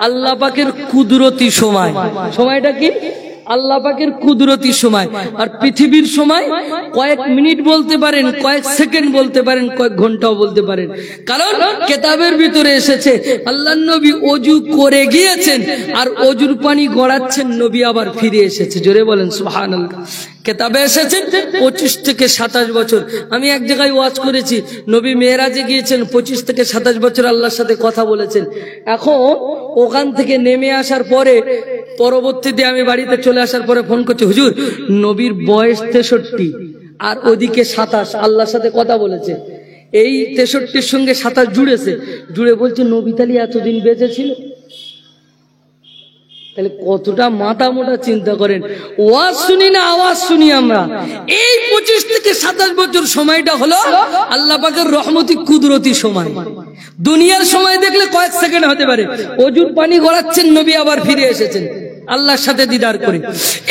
আল্লাহ পাকের কুদরতি সময়। সময়টা কি? আল্লাহ পাকের কুদরতি সময়, আর পৃথিবীর সময় কয়েক মিনিট বলতে পারেন, কয়েক সেকেন্ড বলতে পারেন, কয়েক ঘন্টাও বলতে পারেন। কারণ কেতাবের ভিতরে এসেছে আল্লাহর নবী অজু করে গিয়েছেন আর অজুর পানি গড়াচ্ছেন, নবী আবার ফিরে এসেছে। জোরে বলেন সুবহানাল্লাহ। কেতাবে এসেছেন 25 থেকে 27 বছর। আমি এক জায়গায় ওয়াজ করেছি, নবী মেরাজে গিয়েছেন, 25 থেকে 27 বছর আল্লাহর সাথে কথা বলেছেন। এখন ওখান থেকে নেমে আসার পরে, পরবর্তীতে আমি বাড়িতে চলে আসার পরে ফোন করছি, হুজুর নবীর বয়স 63 আর ওদিকে 27, আল্লাহর সাথে কথা বলেছে। এই 63-র সঙ্গে 27 জুড়েছে, জুড়ে বলছে নবী তালি এতদিন বেঁচে ছিল। তাহলে কতটা মাথা মোটা চিন্তা করেন। ওয়াজ শুনি না আওয়াজ শুনি আমরা। এই 25 থেকে 27 বছর সময়টা হলো আল্লাহ পাকের রহমতি কুদরতি সময়। দুনিয়ার সময় দেখলে কয়েক সেকেন্ড হতে পারে। অজুর পানি গড়াচ্ছেন, নবী আবার ফিরে এসেছেন আল্লাহর সাথে দিদার করে।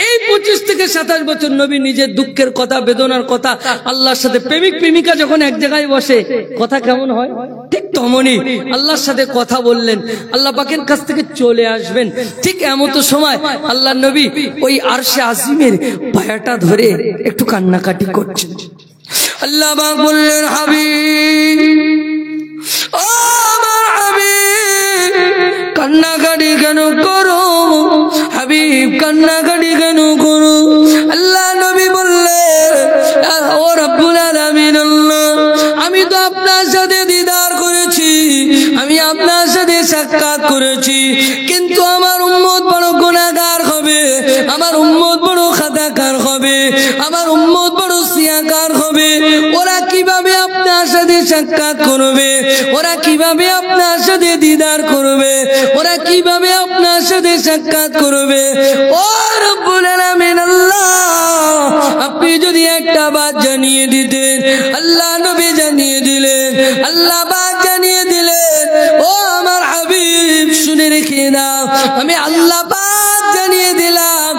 এই 25 থেকে 27 বছর নবী নিজের দুঃখের কথা, বেদনার কথা আল্লাহর সাথে, প্রেমিক প্রেমিকা যখন এক জায়গায় বসে কথা কেমন হয়, ঠিক তেমনই আল্লাহর সাথে কথা বললেন, আল্লাহ পাকের কাছ থেকে চলে আসবেন। ঠিক এমতো সময় আল্লাহর নবী ওই আরশে আজিমের পায়াটা ধরে একটু কান্নাকাটি করছেন। আল্লাহ পাক বললেন, হাবিব, ও আমার হাবিব, কান্নাকাটি কেন করো? হাবিব কান্নাকাটি কেন করো? আল্লাহ নবী বললেন, ও রব্বুল আলামিন আল্লাহ, আমি তো আপনার সাথে দিদার করেছি, আমি আপনার সাথে সাক্ষাৎ করেছি, কিন্তু আমার উম্মত বড় গুনাহগার হবে, আমার উম্মত বড় খাতাকার হবে, আমার উম্মত বড় সিয়াকার হবে। ওরা কিভাবে আপনার সাথে সাক্ষাৎ করবে? ওরা কিভাবে আপনার সাথে দিদার করবে? ওরা কিভাবে আপনার সাথে সাক্ষাৎ করবে? ও রব্বুল আলামিন আল্লাহ, আপনি যদি একটা বাত জানিয়ে দিতেন। আল্লাহ নবী জানিয়ে দিলেন, আল্লাহ পাক জানিয়ে দিলেন, ও আমার হাবিব শুনে রেখে নাও, আমি আল্লাহ পাক জানিয়ে দিলাম,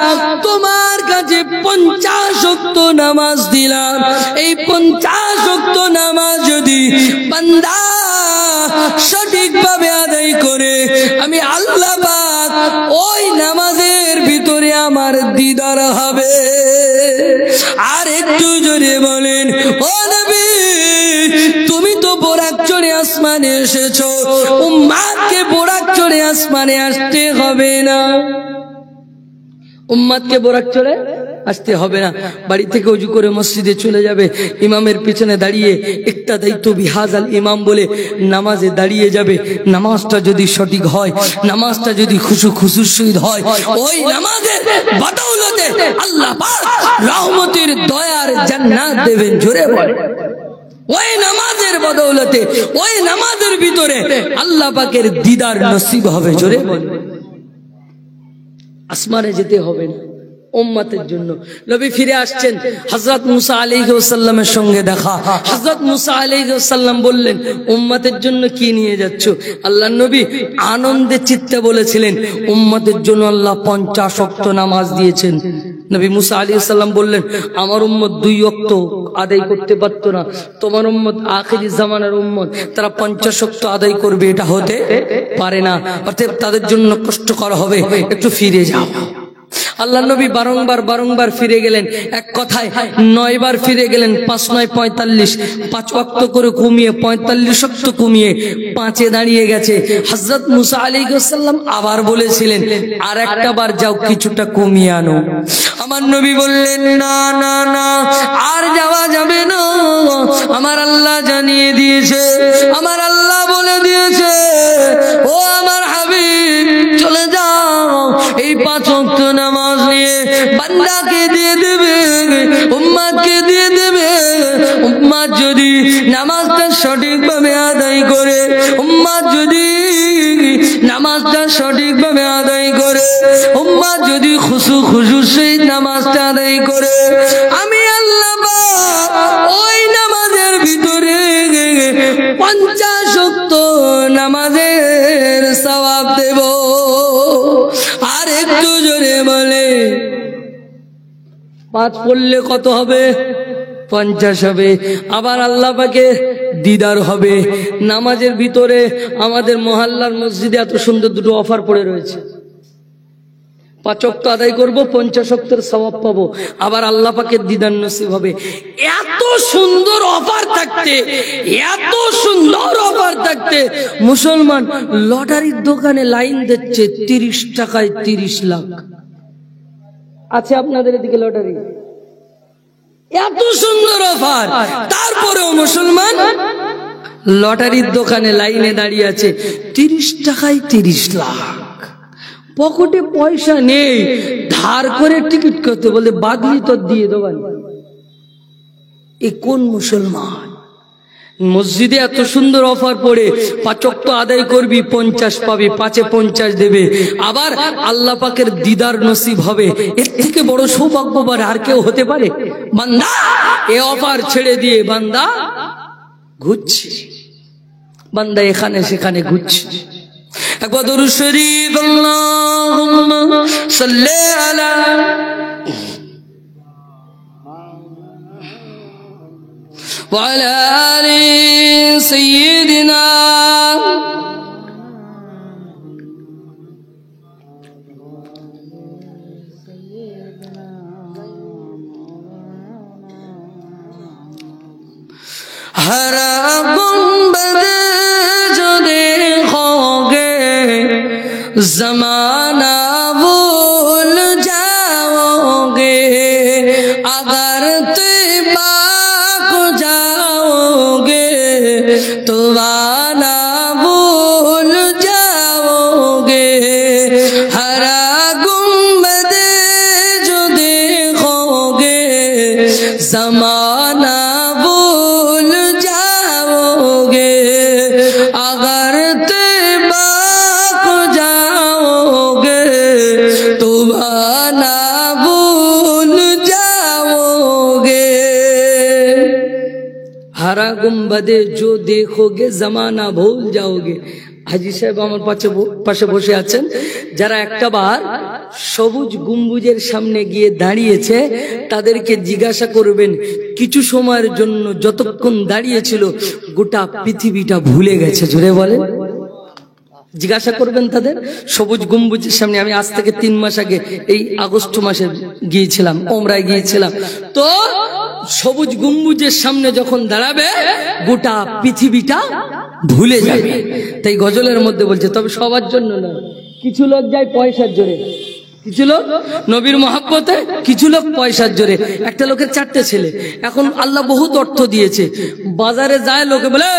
তোমার কাছে 50 ওয়াক্ত নামাজ দিলাম। এই 50 ওয়াক্ত নামাজ যদি বান্দা সঠিকভাবে আদায় করে, আমি আল্লাহ পাক ওই নামাজের ভিতরে আমার দিদার হবে। আর একটু জোরে বলেন, ও নবী, তুমি তো বোরাক চড়ে আসমানে এসেছো, উম্মাদকে বোরাক চড়ে আসমানে আসতে হবে না। উম্মাদকে বোরাক চড়ে আসতে হবে না, বাড়ি থেকে ওযু করে মসজিদে চলে যাবে, ইমামের পিছনে দাঁড়িয়ে একটা দায়িত্ব বিহাজাল ইমাম বলে নামাজে দাঁড়িয়ে যাবে। নামাজটা যদি সঠিক হয়, নামাজটা যদি খুশুর সহিত হয়, ওই নামাজের বদৌলতে আল্লাহ পাক রহমতের দয়ার জান্নাত দেবেন। জোরে বলে, ওই নামাজের বদৌলতে, ওই নামাজের ভিতরে আল্লাহ পাকের দিদার নসিব হবে। জোরে বলে, আসমানে যেতে হবে না উম্মতের জন্য। নবী ফিরে আসছেন, হযরত মুসা আলাইহিস সালামের সঙ্গে দেখা। হযরত মুসা আলাইহিস সালাম বললেন, উম্মতের জন্য কি নিয়ে যাচ্ছ? আল্লাহর নবী আনন্দে চিত্তে বলেছিলেন, উম্মতের জন্য আল্লাহ 50 ওয়াক্ত নামাজ দিয়েছেন। নবী মুসা আলাইহিস সালাম বললেন, আমার উম্মত 2 ওয়াক্ত আদায় করতে পারতো না, তোমার উম্মত আখিরি জামানার উম্মত, তারা 50 ওয়াক্ত আদায় করবে, এটা হতে পারে না, অতএব তাদের জন্য কষ্টকর হবে, একটু ফিরে যাও। আল্লাহ নবী বারংবার ফিরে গেলেন। এক কথায় 9 বার ফিরে গেলেন। 5 9 45, 5 ওয়াক্ত করে কমিয়ে 45 ওয়াক্ত কমিয়ে 5-এ দাঁড়িয়ে গেছে। হযরত মুসা আলাইহিস সালাম আবার বলেছিলেন, আর একটা বার যাও, কিছুটা কমিয়ে আনো। আমার নবী বললেন, না না না, আর যাওয়া যাবে না, আমার আল্লাহ জানিয়ে দিয়েছে, আমার আল্লাহ বলে দিয়েছে, ও আমার হাবিব চলে যাও, এই 5 ওয়াক্ত নামাজ নিয়ে বান্দাকে দিয়ে দেবে, উম্মতকে দিয়ে দেবে। উম্মত যদি নামাজটা সঠিকভাবে আদায় করে, উম্মত যদি নামাজটা সঠিকভাবে আদায় করে, উম্মত যদি খুশুর সহিত নামাজটা আদায় করে, আমি আল্লাহ পাক ওই নামাজের ভিতরে 50 ওয়াক্ত নামাজের সওয়াব দেব। আর একটু জোরে বলে, 5 পড়লে কত হবে? 50 হবে। আবার আল্লাহ পাকে দিদার হবে। নামাজের ভিতরে আমাদের মহল্লার মসজিদে এত সুন্দর দুটো অফার পড়ে রয়েছে। 5 ওয়াক্ত আদায় করব, 50 ওয়াক্তের সওয়াব পাবো, আবার আল্লাহ পাকের দিদার নসিব হবে। এত সুন্দর অফার থাকতে, এত সুন্দর অফার থাকতে মুসলমান লটারির দোকানে লাইন দিচ্ছে 30 টাকায় 30 লাখ। আছে আপনাদের এদিকে লটারি? এত সুন্দর অফার, তারপরেও মুসলমান লটারির দোকানে লাইনে দাঁড়িয়ে আছে 30 টাকায় 30 লাখ। পকেটে পয়সা নেই, ধার করে টিকিট করতে বলে বাদলি তো দিয়ে দেবেন। এ কোন মুসলমান? মসজিদে এত সুন্দর অফার পড়ে 5 ওয়াক্ত আদায় করবি 50 পাবি, 5-এ 50 দেবে, আবার আল্লাহ পাকের দিদার নসিব হবে। এর থেকে বড় সৌভাগ্যবান আর কেউ হতে পারে? বান্দা এ অফার ছেড়ে দিয়ে বান্দা ঘুরছে, বান্দা এখানে সেখানে ঘুরছে। একবার দরুদ শরীফ আল্লাহুম্মা সাল্লি আলা ওয়া আলা আলি সাইয়্যিদিনা हर गुंबद जो देखोगे जमाना भूल जाओगे, अगर तौबा को जाओगे तो आना भूल जाओगे। हर गुंबद जो देखोगे जमाना अगर तौबा को जाओगे तो ना भूल जाओगे। हरा गुंबदे जो देखोगे जमाना भूल जाओगे। হাজী সাহেব আমার পাশে বসে আছেন, যারা একটা বার সবুজ গম্বুজের সামনে গিয়ে দাঁড়িয়েছে তাদেরকে জিজ্ঞাসা করবেন কিছু সময়ের জন্য যতক্ষণ দাঁড়িয়েছিল গোটা পৃথিবীটা ভুলে গেছে। জোরে বলে, জিজ্ঞাসা করবেন তাদের সবুজ গম্বুজের সামনে। আমি আজ থেকে 3 মাস আগে এই আগস্ট মাসে গিয়েছিলাম, ওমরায় গিয়েছিলাম। তো সবুজ গম্বুজের সামনে যখন দাঁড়াবে গোটা পৃথিবীটা ভুলে যাবে। তাই গজলের মধ্যে বলছে, তবে সবার জন্য না, কিছু লোক যায় পয়সার জোরে, কিছু লোক নবীর মহব্বতে, কিছু লোক পয়সার জোরে। একটা লোকের 4টে ছেলে, এখন আল্লাহ বহুত অর্থ দিয়েছে, বাজারে যায় লোকে বলে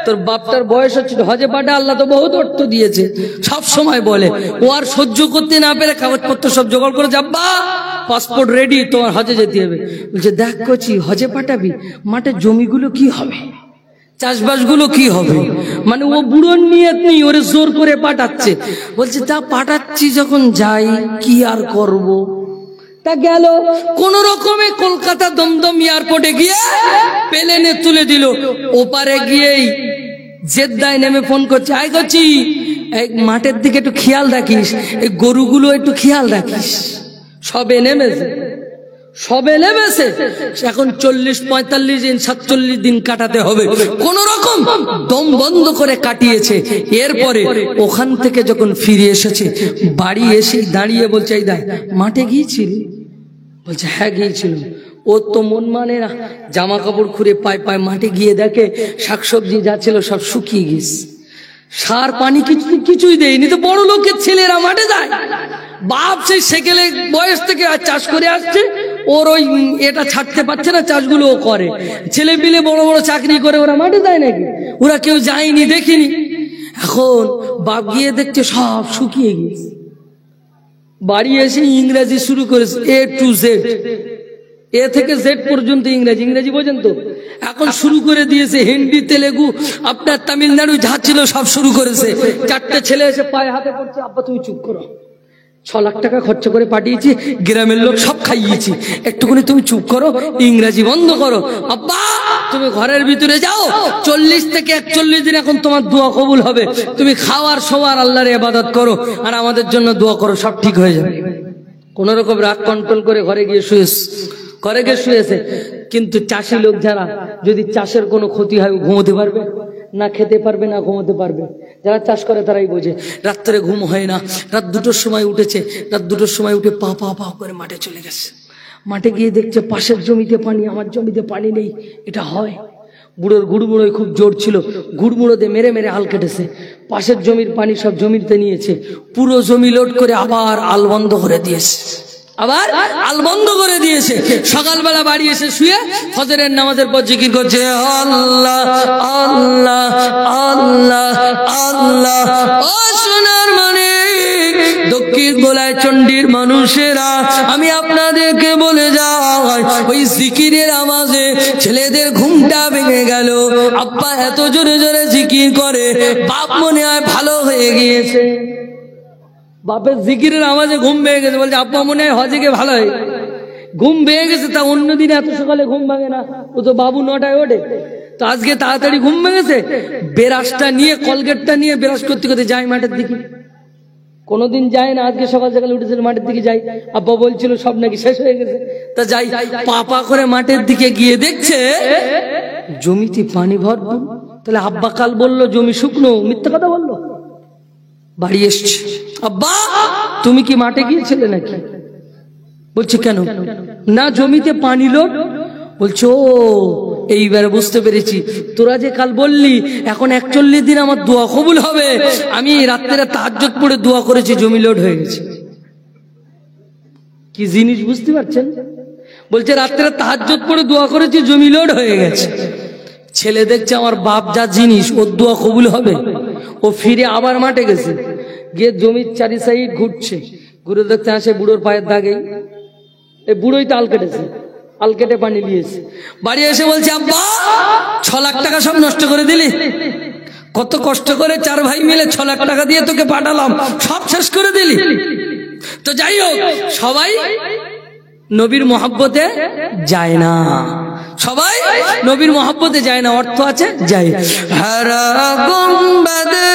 তোর বাপটার বয়স হচ্ছে হজে পাঠা, আল্লাহ তো বহুত অর্থ দিয়েছে, সব সময় বলে। ও আর সহ্য করতে না পেরে কাগজপত্র সব জোগাড় করে যাব্বা, পাসপোর্ট রেডি, তোমার হজে যেতে হবে। বলছে দেখ কচি, হজে পাঠাবি, মাঠে জমিগুলো কি হবে, চাষবাস গুলো কি হবে? মানে ও বুড়োর নিয়ত নেই, ওরে জোর করে পাঠাচ্ছে। বলছে তা পাঠাচ্ছি যখন যাই কি আর করব। তা গেল কোন রকমে কলকাতা দমদম এয়ারপোর্টে গিয়ে প্লেনে তুলে দিল। ওপারে গিয়েই জেদ্দায় নেমে ফোন করছে, আই করছি এই মাঠের দিকে একটু খেয়াল রাখিস, এই গরুগুলো একটু খেয়াল রাখিস। সবে নেমেছে, সবে নেমেছে, এখন 40-45 দিন 47 দিন কাটাতে হবে। কোন রকম দম বন্ধ করে কাটিয়েছে। এরপরে ওখান থেকে যখন ফিরে এসেছে বাড়ি এসে দাঁড়িয়ে বলছে, এই দেখ মাঠে গিয়েছিলি? বলছে হ্যাঁ গিয়েছিলাম। ও তো মন মানে না, জামা কাপড় খুলে পায় পায় মাঠে গিয়ে দেখে শাকসবজি যা ছিল সব শুকিয়ে গেছে, সার পানি কিছুই দেয়নি। তো বড় লোকের ছেলেরা মাঠে যায়, বাপ সেই সেকেলে বয়স থেকে চাষ করে আসছে, ওর ওই এটা ছাড়তে পারছে না, চাষগুলো ও করে। ছেলে পিলে বড় বড় চাকরি করে, ওরা মাঠে যায় নাকি? ওরা কেউ যায়নি, দেখিনি। এখন বাপ গিয়ে দেখছে সব শুকিয়ে গিয়েছে। বাড়ি এসে ইংরেজি শুরু করেছে, A to Z, এ থেকে জেড পর্যন্ত ইংরেজি বোঝেন তো। এখন শুরু করে দিয়েছে হিন্দি, তেলেগু, আপনার তামিলনাড়ু যা ছিল সব শুরু করেছে। 4টে ছেলে এসে পায়ে হাতে করছে, আব্বা তুমি চুপ করো, 6 লাখ টাকা খরচ করে পাঠিয়েছি, গ্রামের লোক সব খাইয়েছি, একটুখানি তুমি চুপ করো, ইংরেজি বন্ধ করো। আব্বা তুমি ঘরের ভিতরে যাও, 40 থেকে 41 দিন এখন তোমার দোয়া কবুল হবে, তুমি খাওয়ার শোয়ার আল্লাহর ইবাদত করো আর আমাদের জন্য দোয়া করো, সব ঠিক হয়ে যাবে। কোন রকম রাগ কন্ট্রোল করে ঘরে গিয়ে শুয়েছে। কিন্তু চাষি লোক যারা, যদি চাষের কোনো ক্ষতি হয় ঘুমোতে পারবে না খেতে পারবে না ঘুমোতে পারবে। যারা চাষ করে তারাই বোঝে। রাত্রে ঘুম হয় না, রাত 2টোর সময় উঠেছে, রাত 2টোর সময় উঠে পা পা পা করে মাঠে চলে গেছে। মাঠে গিয়ে দেখছে পাশের জমিতে পানি, আমার জমিতে পানি নেই। এটা হয়। বুড়োর গুড়মুড়োয় খুব জোর ছিল, গুড়মুড়ো দিয়ে মেরে মেরে হাল কেটেছে। পাশের জমির পানি সব জমিতে নিয়েছে, পুরো জমি লোড করে আবার আল বন্ধ করে দিয়েছে, আবার আল বন্ধ করে দিয়েছে। সকালবেলা বাড়ি এসে শুয়ে ফজরের নামাজের পর জিকির করছে, আল্লাহ আল্লাহ আল্লাহ আল্লাহ। ও সোনার মানে দক্ষিণ গোলায় চণ্ডীর মানুষেরা, আমি আপনাদেরকে বলে যাই, ওই জিকিরের আওয়াজে ছেলেদের ঘুমটা ভেঙে গেল। আব্বা এত জোরে জোরে জিকির করে, বাপ মনে হয় ভালো হয়ে গিয়েছে। বাপের জিকিরের আওয়াজে ঘুম ভেঙে গেছে, বলছে আব্বা মনে হয় হজে গিয়ে ভালো হয়। ঘুম ভেঙে গেছে, তা অন্যদিন এত সকালে ঘুম ভাঙে না, ও তো বাবু 9টায় ওঠে। তো আজকে তাড়াতাড়ি ঘুম ভেঙেছে, বেরাসটা নিয়ে কলগেটটা নিয়ে বেরাস করতে করতে যায় মাঠের দিকে। কোনোদিন যায় না, আজকে সকাল সকালে উঠেছিল মাঠের দিকে যাই। আব্বা বলছিল সব নাকি শেষ হয়ে গেছে। তা যাই, পাপা করে মাঠের দিকে গিয়ে দেখছে জমিতে পানি ভরপুর। তাহলে আব্বা কাল বললো জমি শুকনো, মিথ্যা কথা বললো। বাড়ি এসছে, আব্বা তুমি কি মাঠে গিয়েছিলে নাকি? বলছে কেন? না জমিতে পানি লোড। বলছো এইবার বুঝতে পেরেছি, তোরা যে কাল বললি এখন 41 দিন আমার দোয়া কবুল হবে, আমি রাত্রে তাহাজ্জুদ পড়ে দোয়া করেছি, জমি লোড হয়ে গেছে। কি জিনিস বুঝতে পারছেন? বলছে রাত্রে তাহাজ্জুদ পড়ে দোয়া করেছি, জমি লোড হয়ে গেছে। ছেলে দেখছে আমার বাপ যা জিনিস, ওর দোয়া কবুল হবে। ও ফিরে আবার মাঠে গেছে, গিয়ে জমির 4 সাইড ঘুরছে, ঘুরে দেখতে আসে বুড়োর পায়ের দাগে এই বুড়োই তো আল কেটেছে, আল কেটে পানি নিয়েছে। বাড়ি এসে বলছে আব্বা 6 লাখ টাকা সব নষ্ট করে দিলি, কত কষ্ট করে 4 ভাই মিলে 6 লাখ টাকা দিয়ে তোকে পাঠালাম, সব শেষ করে দিলি। তো যাই হোক, সবাই নবীর মহব্বতে যায় না, সবাই নবীর মহব্বতে যায় না। অর্থ আছে যাই। হারা গুম্বাদে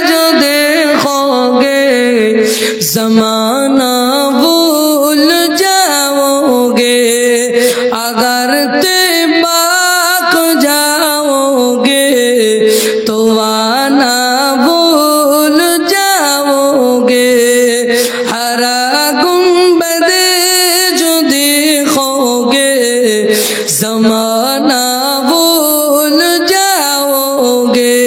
जो देखोगे जमाना भूल जाओगे, अगर तिबाक जाओगे तो आना भूल जाओगे। हरा गुंबदे जो देखोगे जमाना भूल जाओगे।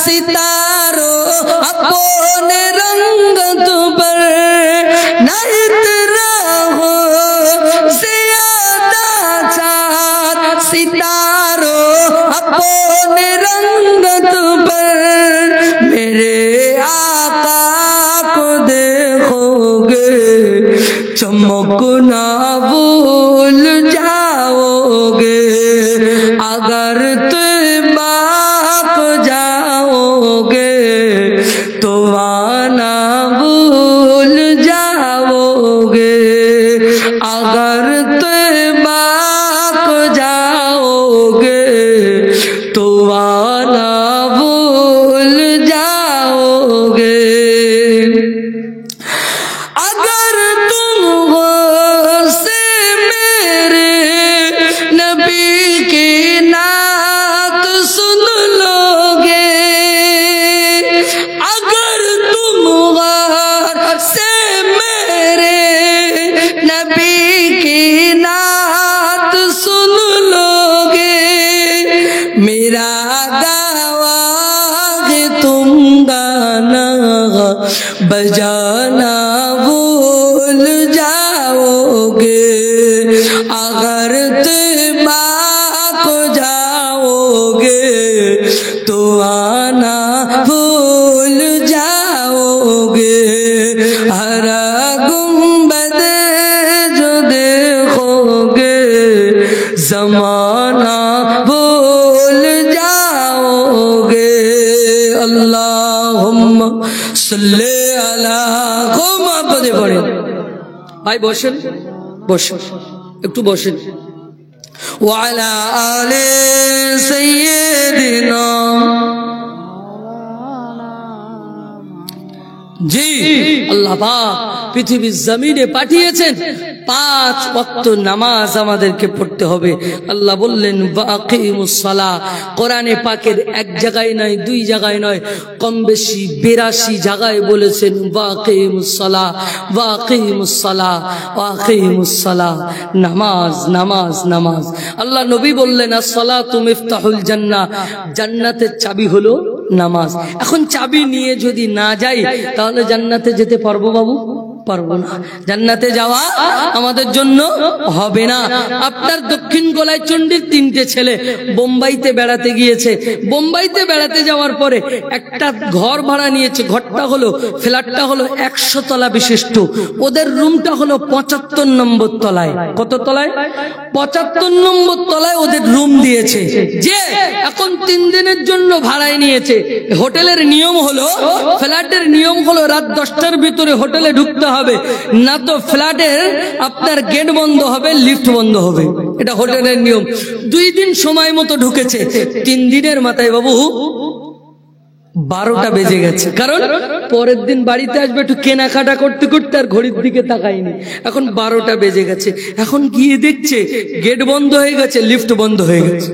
सितारो अपने रंगत पर नहीं तेरा हो ज़्यादा चाँद, सितारो अपने रंगत पर मेरे आका को देखोगे चमकना भूल जाओगे। अगर जाओगे तो आना भूल जाओगे। अगर तिबाक जाओगे तो आना भूल जाओगे। अगर तुम से मेरे नबी की नात सुन लोगे, अगर तुम से मेरे नबी की नात सुन लोगे, मेरा गावा है तुम गाना बजाना भूल जाओगे। अगर तिबाक जाओगे तो आना भूल जाओगे। हरा गुंबद जो देखोगे जमाना भूल जाओगे। अल्लाहुम्मा सल्ले अला मुहम्मद पढ़े। भाई বসেন, বসেন, একটু বসেন। ওয়ালা আলে সাইয়্যিদিনা, জি আল্লাহ পাক পৃথিবীর জমিনে পাঠিয়েছেন 5 ওয়াক্ত নামাজ আমাদেরকে পড়তে হবে। আল্লাহ বললেন ওয়াকিমুস সালাহ, কোরআনে পাকের এক জায়গায় নয়, 2 জায়গায় নয়, কম বেশি 82 জায়গায় বলেছেন ওয়াকিমুস সালাহ, ওয়াকিমুস সালাহ, ওয়াকিমুস সালাহ। নামাজ নামাজ নামাজ। আল্লাহ নবী বললেন আস-সালাতু মিফতাহুল জান্নাহ, জান্নাতের চাবি হলো নামাজ। এখন চাবি নিয়ে যদি না যাই তাহলে জান্নাতে যেতে পারবো বাবু? পারবো না। জান্নাতে যাওয়া আমাদের জন্য হবে না। আপনার দক্ষিণ গলায় চণ্ডীর 3টে ছেলে বোম্বাইতে বেড়াতে গিয়েছে। বোম্বাইতে বেড়াতে যাওয়ার পরে একটা ঘর ভাড়া নিয়েছে। ঘরটা হলো, ফ্ল্যাটটা হলো 100 তলা বিশিষ্ট। ওদের রুমটা হলো 75 নম্বর তলায়। কত তলায়? 75 নম্বর তলায় ওদের রুম দিয়েছে। যে এখন 3 দিনের জন্য ভাড়ায় নিয়েছে। হোটেলের নিয়ম হলো, ফ্ল্যাটের নিয়ম হলো রাত 10টার ভিতরে হোটেলে ঢুকতে হবে, না তো ফ্ল্যাটের আপনার গেট বন্ধ হবে, লিফট বন্ধ হবে। এটা হোটেলের নিয়ম। 2 দিন সময় মতো ঢুকেছে। 3 দিনের মাথায় বাবু 12টা বেজে গেছে। কারণ পরের দিন বাড়িতে আসবে একটু কেনাকাটা করতে করতে আর ঘড়ির দিকে তাকায়নি। এখন 12টা বেজে গেছে। এখন গিয়ে দেখছে গেট বন্ধ হয়ে গেছে, লিফট বন্ধ হয়ে গেছে।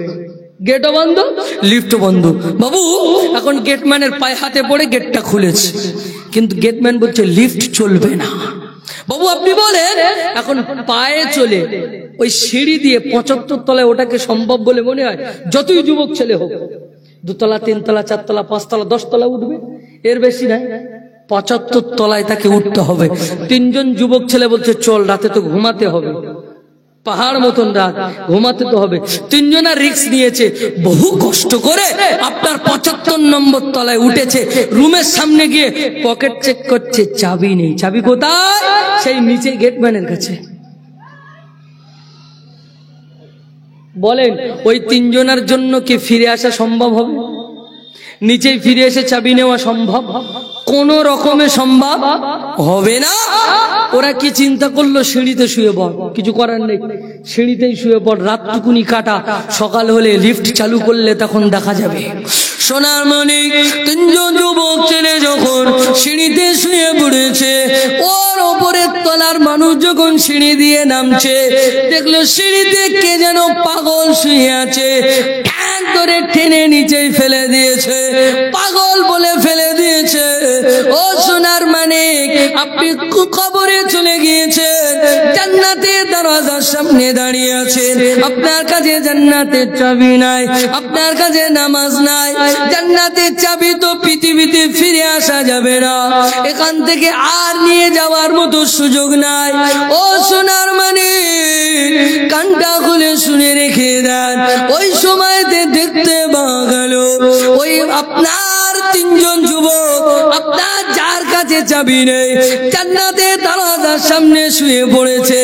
গেটও বন্ধ, লিফট বন্ধ। বাবু এখন গেটম্যানের পায়ে হাতে পড়ে গেটটা খুলেছে, কিন্তু গেটম্যান বলছে লিফট চলবে না। বাবু আপনি বলেন এখন পায়ে চলে ওই সিঁড়ি দিয়ে 75 তলায় ওটাকে সম্ভব বলে মনে হয়? যতই যুবক ছেলে হোক, 2 তলা 3 তলা 4 তলা 5 তলা 10 তলা উঠবে, এর বেশি নাই। 75 তলায় তাকে উঠতে হবে। 3 জন যুবক ছেলে বলছে চল, রাতে তো ঘুমাতে হবে, পাহাড় মতন রাত, ঘুমাতে তো হবে। 3 জনা রিস্ক নিয়েছে, বহু কষ্ট করে আপনার 75 নম্বর তলায় উঠেছে। রুমের সামনে গিয়ে পকেট চেক করছে, চাবি নেই। চাবি কোথায়? সেই নিচে গেটম্যানের কাছে। বলেন ওই 3 জনের জন্য কি ফিরে আসা সম্ভব হবে? নিচেই ফিরে এসে চাবি নেওয়া সম্ভব? কোন রকমে সম্ভব হবে না। ওরা কি চিন্তা করলো, সিঁড়িতে শুয়ে পড়, কিছু করার নেই, সিঁড়িতেই শুয়ে পড়, রাতটুকুনি কাটা, সকাল হলে লিফট চালু করলে তখন দেখা যাবে। সোনার মানিক 3 জন যুবক ছেলে যখন সিঁড়িতে শুয়ে পড়েছে, ওর ওপরের তলার মানুষ যখন সিঁড়ি দিয়ে নামছে, দেখলো সিঁড়িতে কে যেন পাগল শুয়ে আছে, ধরে টেনে নিচেই ফেলে দিয়েছে, পাগল বলে ফেলে দিয়েছে। ও সোনার মানিক, আপনি কবরে চলে গিয়েছেন, জান্নাতের দরজার সামনে দাঁড়িয়ে আছেন, আপনার কাছে জান্নাতের চাবি নাই, আপনার কাছে নামাজ নাই। জান্নাতের চাবি তো পৃথিবীতে ফিরে আসা যাবে না, এখান থেকে আর নিয়ে যাওয়ার মতো সুযোগ নাই। ও সোনার মানিক, কানটা খুলে শুনে রেখে দেন। ওই সময়তে দেখতে পাওয়া গেল ওই আপনার 3 জন যুবক, আপনার যার কাছে চাবি নেই, জান্নাতের দরজার সামনে শুয়ে পড়েছে।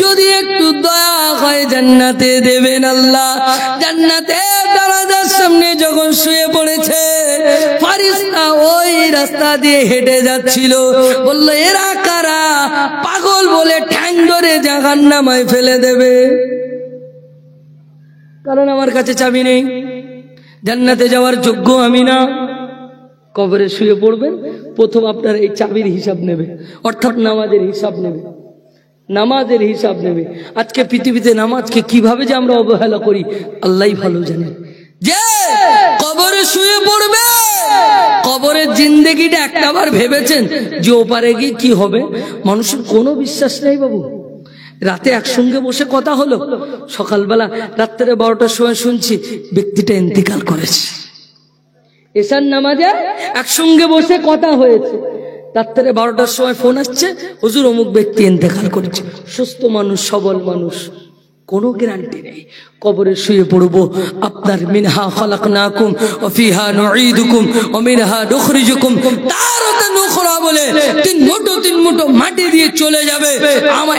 যদি একটু দয়া হয় জান্নাতে দেবেন আল্লাহ। জান্নাতের দরজার সামনে যখন শুয়ে পড়েছে, ফেরেশতা ওই রাস্তা দিয়ে হেঁটে যাচ্ছিল, বলল এরা কারা? পাগল বলে ঠ্যাং ধরে জাহান্নামে ফেলে দেবে, কারণ আমার কাছে চাবি নেই, জান্নাতে যাওয়ার যোগ্য আমি না। কবরে শুয়ে পড়বেন, প্রথম আপনার এই চাবির হিসাব নেবে, অর্থাৎ নামাজের হিসাব নেবে, নামাজের হিসাব নেবে। আজকে পৃথিবীতে নামাজকে কিভাবে যে আমরা অবহেলা করি আল্লাহই ভালো জানেন। যে কবরে শুয়ে পড়বে, কবরের জিন্দেগিটা একটাবার ভেবেছেন যে ওপারে গিয়ে কি হবে? মানুষের কোনো বিশ্বাস নেই বাবু। রাতে একসঙ্গে বসে কথা হলো, সকালবেলা রাত্রে 12টার সময় শুনছি ব্যক্তিটা ইন্তেকাল করেছে। এশার নামাজে একসঙ্গে বসে কথা হয়েছে, রাত্রে 12টার সময় ফোন আসছে, হুজুর অমুক ব্যক্তি ইন্তেকাল করেছে। সুস্থ মানুষ, সবল মানুষ, কোনো গ্যারান্টি নেই। কবরে শুয়ে পড়বো, আপনার মিনহা খালাকনাকুম ওয়া ফিহা নুঈদুকুম ওয়া মিনহা নুখরিজুকুম তারাতান উখরা বলে 3 মুঠো মাটি দিয়ে চলে যাবে। আমার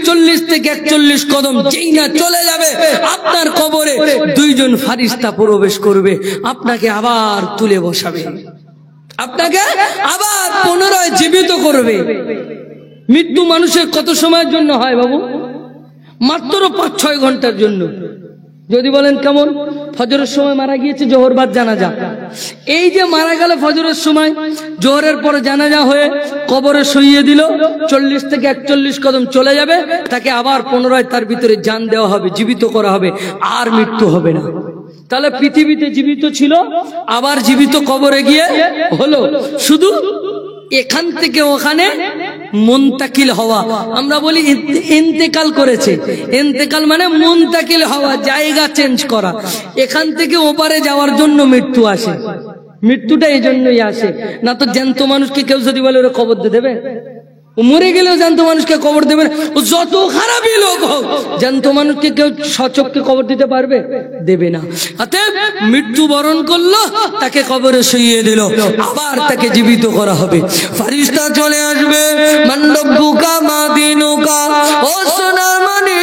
40 থেকে 41 কদম যেই না চলে যাবে, আপনার কবরে 2 জন ফেরেশতা প্রবেশ করবে, আপনাকে আবার তুলে বসাবে, আপনাকে আবার পুনরায় জীবিত করবে। মৃত্যু মানুষের কত সময়ের জন্য হয় বাবু? মাত্র 5-6 ঘন্টার জন্য। যদি বলেন কেমন? ফজরের সময় মারা গিয়েছে, জোহর বাদ জানাজা। এই যে মারা গেল ফজরের সময়, জোহরের পরে জানাজা হয়ে কবরে শুইয়ে দিল, 40 থেকে 41 কদম চলে যাবে, তাকে আবার পুনরায় তার ভিতরে জান দেওয়া হবে, জীবিত করা হবে, আর মৃত্যু হবে না। তাহলে পৃথিবীতে জীবিত ছিল, আবার জীবিত কবরে গিয়ে হলো, শুধু এখান থেকে ওখানে মুনতাকিল হওয়া। আমরা বলি ইন্তেকাল করেছে, ইন্তেকাল মানে মুনতাকিল হওয়া, জায়গা চেঞ্জ করা। এখান থেকে ওপারে যাওয়ার জন্য মৃত্যু আসে, মৃত্যুটা এই জন্যই আসে। না তো জ্যান্ত মানুষকে কেউ যদি বলে ওরা কবর দিয়ে দেবে, মরে গেলেও জ্যান্ত মানুষকে কবর দেবে না, যত খারাপই লোক হোক জ্যান্ত মানুষকে কেউ সচক্ষে কবর দিতে পারবে? দেবে না। অতএব মৃত্যু বরণ করলো, তাকে কবরে শুইয়ে দিল, আবার তাকে জীবিত করা হবে। ফেরেশতা চলে আসবে, মন্ডপুকা মাদিনুকা, ও সোনার মানি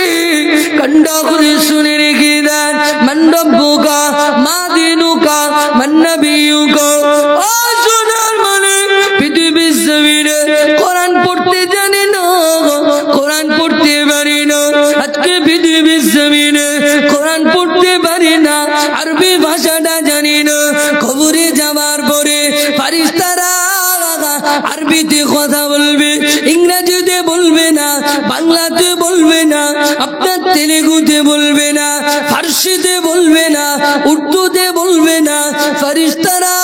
কন্ডা করে শুনে রেখে দেন, মন্ডপুকা মাদিনুকা মন্নবিয়ুকা, ও সোনার মানি পৃথিবীর জমিনে কোরআন পড়তে জানি না, কোরআন পড়তে পারি না, আজকে পৃথিবীর জমিনে কোরআন পড়তে পারি না, আরবি ভাষাটা জানি না। কবরে যাবার পরে ফেরেশতারা আরবিতে কথা বলবে, ইংরেজিতে বলবে না, বাংলাতে বলবে না, আপনার তেলেগুতে বলবে না, ফার্সিতে বলবে না, উর্দুতে বলবে না। ফেরেশতারা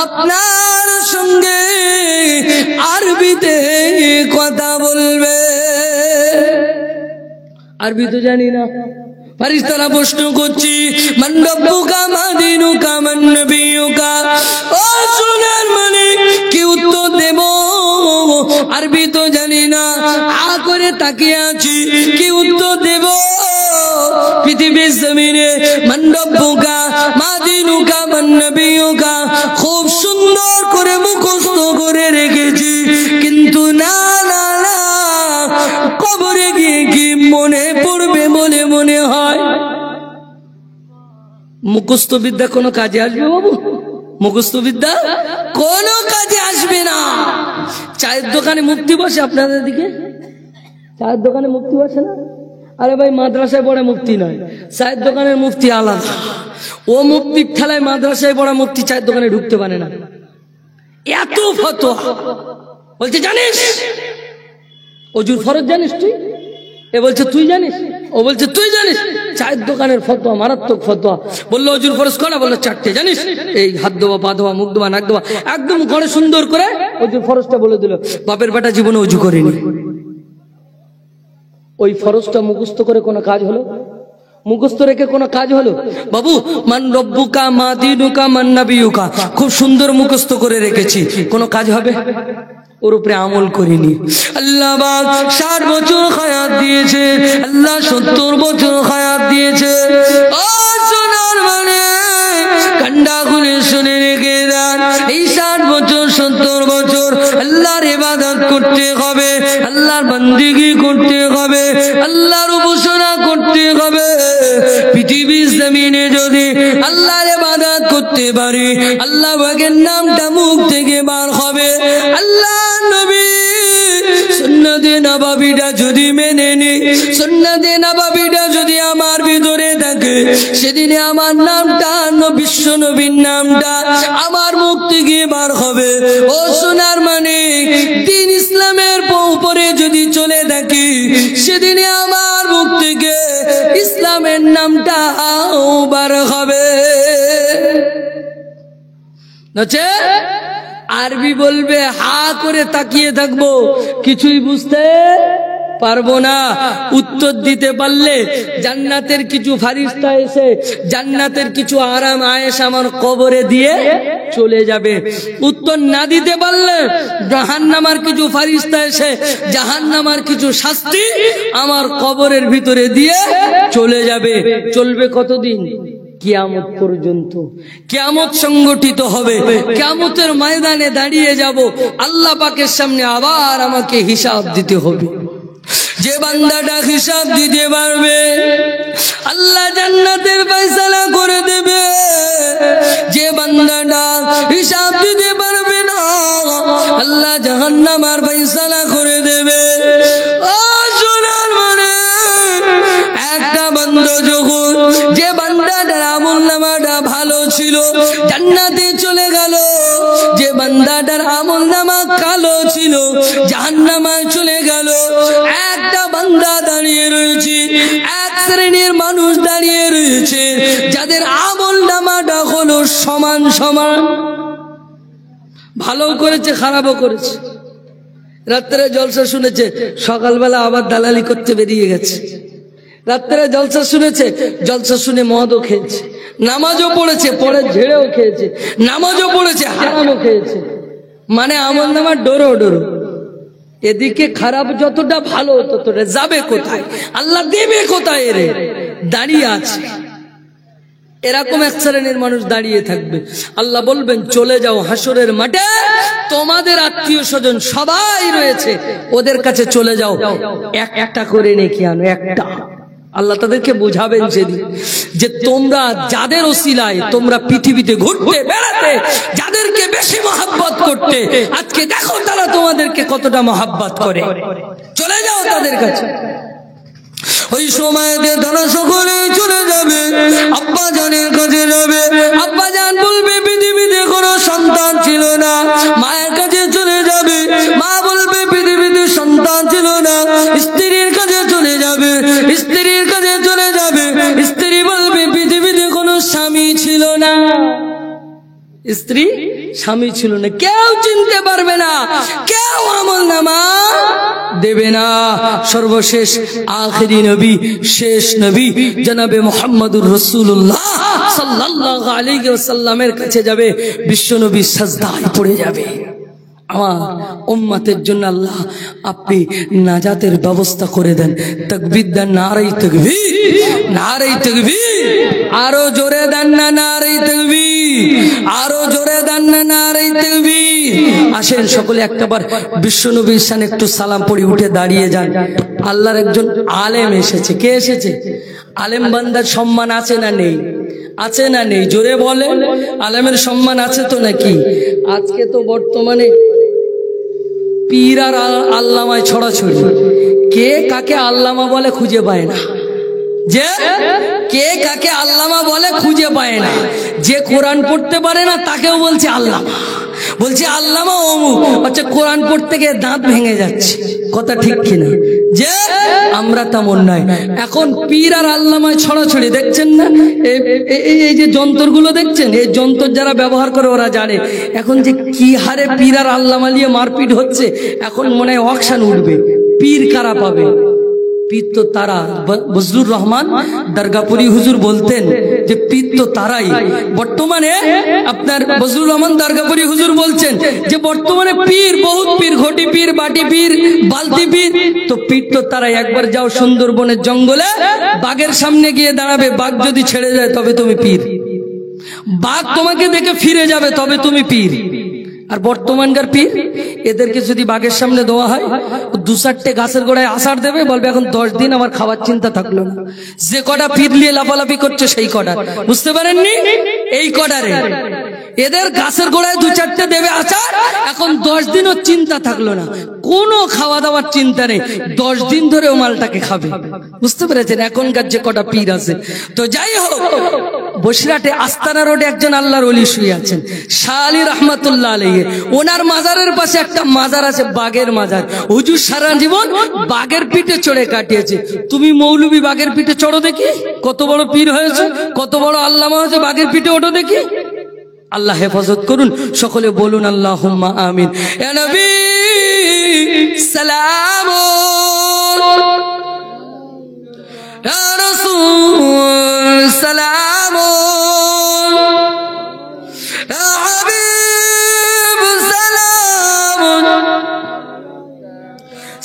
আপনার সঙ্গে আরবিতে কথা বলবে। আরবি তো জানি না। ফেরেশতারা প্রশ্ন করছি, মান রব্বুকা মা দীনুকা মান নবিয়ুকা, ও সোনার মানিক কি উত্তর দেব? আরবি তো জানি না, আ করে তাকিয়ে আছি, কি উত্তর দেব? পৃথিবীর জমিনে মান রব্বুকা মা দীনুকা মান নবিয়ুকা খুব সুন্দর করে মুখস্থ করে রেখেছি, কিন্তু না না না, কবরে গিয়ে কি মনে পড়বে বলে মনে হয়? মুখস্থ বিদ্যা কোনো কাজে আসবে বাবু? মুখস্থ বিদ্যা কোনো কাজে আসবে না। চায়ের দোকানে মুফতি বসে আপনাদের দিকে, চায়ের দোকানে মুফতি বসে না? আরে ভাই, মাদ্রাসায় পড়া মুফতি নয়, চায়ের দোকানের মুফতি আলাদা। ও মুফতির ঠেলায় মাদ্রাসায় পড়া মুফতি চায়ের দোকানে ঢুকতে পারে না, এত ফতোয়া। বলছে জানিস অজুর ফরজ জানিস তুই? এ বলছে তুই জানিস, ও বলছে তুই জানিস। চায়ের দোকানের ফতোয়া মারাত্মক ফতোয়া। বললো অজুর ফরজ করা, বললো 4টে জানিস, এই হাত ধোয়া, পা ধোয়া, মুখ ধোয়া, নাক ধোয়া, একদম ঘরে সুন্দর করে অজুর ফরজটা বলে দিল। বাপের বেটা জীবনে অজু করেনি। ওই ফরজটা মুখস্থ করে কোনো কাজ হলো? মুখস্থ রেখে কোনো কাজ হলো? বাবু, মান রব্বুকা মা দীনুকা মান নবিয়ুকা খুব সুন্দর মুখস্থ করে রেখেছি, কোনো কাজ হবে? ওর উপরে আমল করিনি। আল্লাহ পাক 60 বছর হায়াত দিয়েছে, আল্লাহ 70 বছর হায়াত দিয়েছে। ও সোনার মানে কান্ডা খুলে শুনে রেখে দেন, এই 60 বছর 70 বছর আল্লাহর ইবাদত করতে হবে, আল্লাহর বান্দিগি করতে হবে, আল্লাহর উপাসনা করতে হবে। পৃথিবীর জমিনে যদি আল্লাহর ইবাদত করতে পারি, আল্লাহ পাকের নামটা মুখ থেকে বার হবে। আল্লাহ নবী সুন্নতে নববীটা যদি মেনে নি, সুন্নতে নববীটা যদি আমার ভিতরে থাকে, সেদিনে আমার নামটা বিশ্ব নবীর নামটা আমার মুখ থেকে বার হবে। ও সোনার মানিক, দ্বীন ইসলামের উপরে যদি চলে থাকি, সেদিনে আমার মুখ থেকে ইসলামের নামটা বার হবে। আরবি বলবে, হা করে তাকিয়ে থাকবো, কিছুই বুঝতে পারবো না। উত্তর দিতে পারলে জান্নাতের কিছু ফেরেশতা এসে জান্নাতের কিছু আরাম আয়েশ আমার কবরে দিয়ে চলে যাবে। উত্তর না দিতে পারলে জাহান্নামের কিছু ফেরেশতা এসে জাহান্নামের কিছু শাস্তি আমার কবরের ভিতরে দিয়ে চলে যাবে। চলবে কতদিন? কিয়ামত পর্যন্ত। কিয়ামত সংগঠিত হবে, কিয়ামতের ময়দানে দাঁড়িয়ে যাব, আল্লাহ পাকের সামনে আবার আমাকে হিসাব দিতে হবে। যে বান্দাটা হিসাব দিতে পারবে, আল্লাহ জান্নাতের ফয়সালা করে দেবে। যে বান্দাটা হিসাব দিতে পারবে না, আল্লাহ জাহান্নামের ফয়সালা করে দেবে। ও সোনার মানে, একটা বান্দা যখন, যে বান্দাটা ভালো ছিল জান্নাতে চলে গেল, যে বান্দাটার আমলনামা কালো ছিল জাহান্নামায় চলে গেল। একটা বান্দা দাঁড়িয়ে রয়েছে, এক শ্রেণীর মানুষ দাঁড়িয়ে রয়েছে যাদের আমলনামাটা হলো সমান সমান, ভালো করেছে খারাপও করেছে। রাত্রে জলসা শুনেছে, সকালবেলা আবার দালালি করতে বেরিয়ে গেছে। রাত্রে জলসা শুনেছে, জলসা শুনে মদও খেয়েছে, নামাজও পড়েছে, পরে ঝেড়েও খেয়েছে, নামাজও পড়েছে, হারামও খেয়েছে। মানে আমলনামা ডোরো ডোরো। এদিকে খারাপ যতটা, ভালো ততটা। যাবে কোথায়? আল্লাহ দেবে কোথায়? এরে দাঁড়িয়ে আছে। এরকম এক শ্রেণীর মানুষ দাঁড়িয়ে থাকবে। আল্লাহ বলবেন চলে যাও হাসরের মাঠে, তোমাদের আত্মীয় স্বজন সবাই রয়েছে, ওদের কাছে চলে যাও, একটা করে নেকি আনো, একটা। আল্লাহ তাদেরকে বোঝাবেন সেদিন যে তোমরা যাদের ওসিলায় তোমরা পৃথিবীতে ঘুরতে বেড়াতে, যাদেরকে বেশি মহব্বত করতে, আজকে দেখো তারা তোমাদেরকে কতটা মহব্বত করে। চলে যাও তাদের কাছে। ওই সময় তারা সকলে চলে যাবে, আব্বা জানের কাছে যাবে। আব্বা জান বলবে পৃথিবীতে কোনো সন্তান ছিল না, মায়ের কাছে চলে যাবে। মা বলবে পৃথিবীতে সন্তান ছিল না, স্ত্রীর কাছে চলে যাবে। স্ত্রীর কাছে চলে যাবে, স্ত্রী বলবে পৃথিবীতে কোনো স্বামী ছিল না, স্ত্রী স্বামী ছিল না, কেউ চিনতে পারবে না, কেউ আমলনামা দেবে না। সর্বশেষ আখিরি নবী, শেষ নবী জনাবে মুহাম্মদুর রাসূলুল্লাহ সাল্লাল্লাহু আলাইহি ওয়াসাল্লামের কাছে যাবে। বিশ্বনবী সাজদায় পড়ে যাবে। আমার উম্মতের জন্য আল্লাহ আপনি নাজাতের ব্যবস্থা করে দেন। তাকবীর দেন, নারায়ে তাকবীর, নারায়ে তাকবীর। আরো জোরে দেন না নারায়ে তাকবীর, আরো জোরে দেন না নারায়ে তাকবীর। আসেন সকলে একটাবার বিশ্বনবীর শানে একটু সালাম পড়ি, উঠে দাঁড়িয়ে যান। আল্লাহর একজন আলেম এসেছে। কে এসেছে? আলেম বান্দার সম্মান আছে না নেই? আছে না নেই? জোরে বলেন। আলেমের সম্মান আছে তো নাকি? আজকে তো বর্তমানে পীর আর আল্লামায় ছড়াছড়ি। কে কাকে আল্লামা বলে খুঁজে পায় না, যে কে কাকে আল্লামা বলে খুঁজে পায় না। যে কোরআন পড়তে পারে না তাকেও বলছে আল্লামা, বলছে আল্লামা অমুক। আচ্ছা, কোরআন পড়তে গিয়ে দাঁত ভেঙে যাচ্ছে, কথা ঠিক কিনা? যে আমরা তেমন নাই। এখন পীর আর আল্লামায় ছড়াছড়ি, দেখছেন না? এই যে যন্ত্রগুলো দেখছেন, এই যন্ত্র যারা ব্যবহার করে ওরা জানে এখন যে কি হারে পীর আর আল্লামা নিয়ে মারপিট হচ্ছে। এখন মনে হয় অকশন উঠবে, পীর কারা পাবে। পীর তো তারা, বজলুর রহমান দরগাপুরি হুজুর বলতেন যে পীর তো তারাই। বর্তমানে আপনার বজলুর রহমান দরগাপুরি হুজুর বলছেন যে বর্তমানে পীর, বহুত পীর, ঘটি পীর, বাটি পীর, বালতি পীর। তো পীর তো তারাই। একবার যাও সুন্দরবনের জঙ্গলে, বাঘের সামনে গিয়ে দাঁড়াবে, বাঘ যদি ছেড়ে যায় তবে তুমি পীর। বাঘ তোমাকে দেখে ফিরে যাবে তবে তুমি পীর। আর বর্তমানকার পীর, এদেরকে যদি বাঘের সামনে দেওয়া হয়, 2-4টে গাছের গোড়ায় আষাঢ় দেবে, বলবে এখন 10 দিন আমার খাওয়ার চিন্তা থাকলো না। যে কটা পীর নিয়ে লাফালাফি করছে সেই কটা, বুঝতে পারেননি? এই কটারে এদের গাছের গোড়ায় 2-4টে দেবে আচার, এখন 10 দিনও চিন্তা থাকলো না, কোনো খাওয়া দাওয়ার চিন্তা নেই, 10 দিন ধরে ও মালটাকে খাবে। বুঝতে পেরেছেন এখনকার যে কটা পীর আছে? তো যাই হোক, বসিরহাটে আস্তানা রোডে একজন আল্লাহর ওলি শুয়ে আছেন, শাহ আলী রহমাতুল্লাহ আলাইহি। ওনার মাজারের পাশে একটা মাজার আছে, বাঘের মাজার। হুজুর সারা জীবন বাঘের পিঠে চড়ে কাটিয়েছে। তুমি মৌলবী বাঘের পিঠে চড়ো দেখি, কত বড় পীর হয়েছে, কত বড় আল্লামা হয়েছে, বাঘের পিঠে ওঠো দেখি। আল্লাহ হেফাজত করুন, সকলে বলুন আল্লাহুম্মা আমিন। ইয়া নবী সালাম, ইয়া রাসূল সালাম, ইয়া হাবিব সালাম,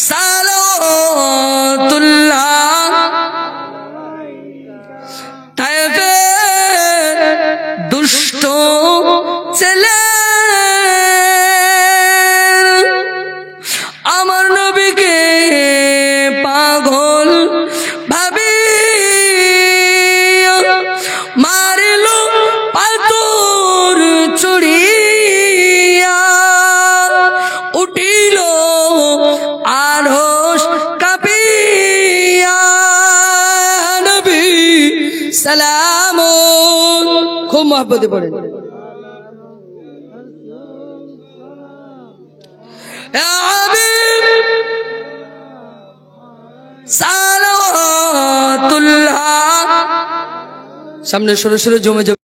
সালাতুল্লাহ। তাইফে দুষ্ট ছেলে আমার নবীকে পাগল ভাবি মারিল মহব্বতে পড়েন। সামনে সরে সরে জমে যাবে।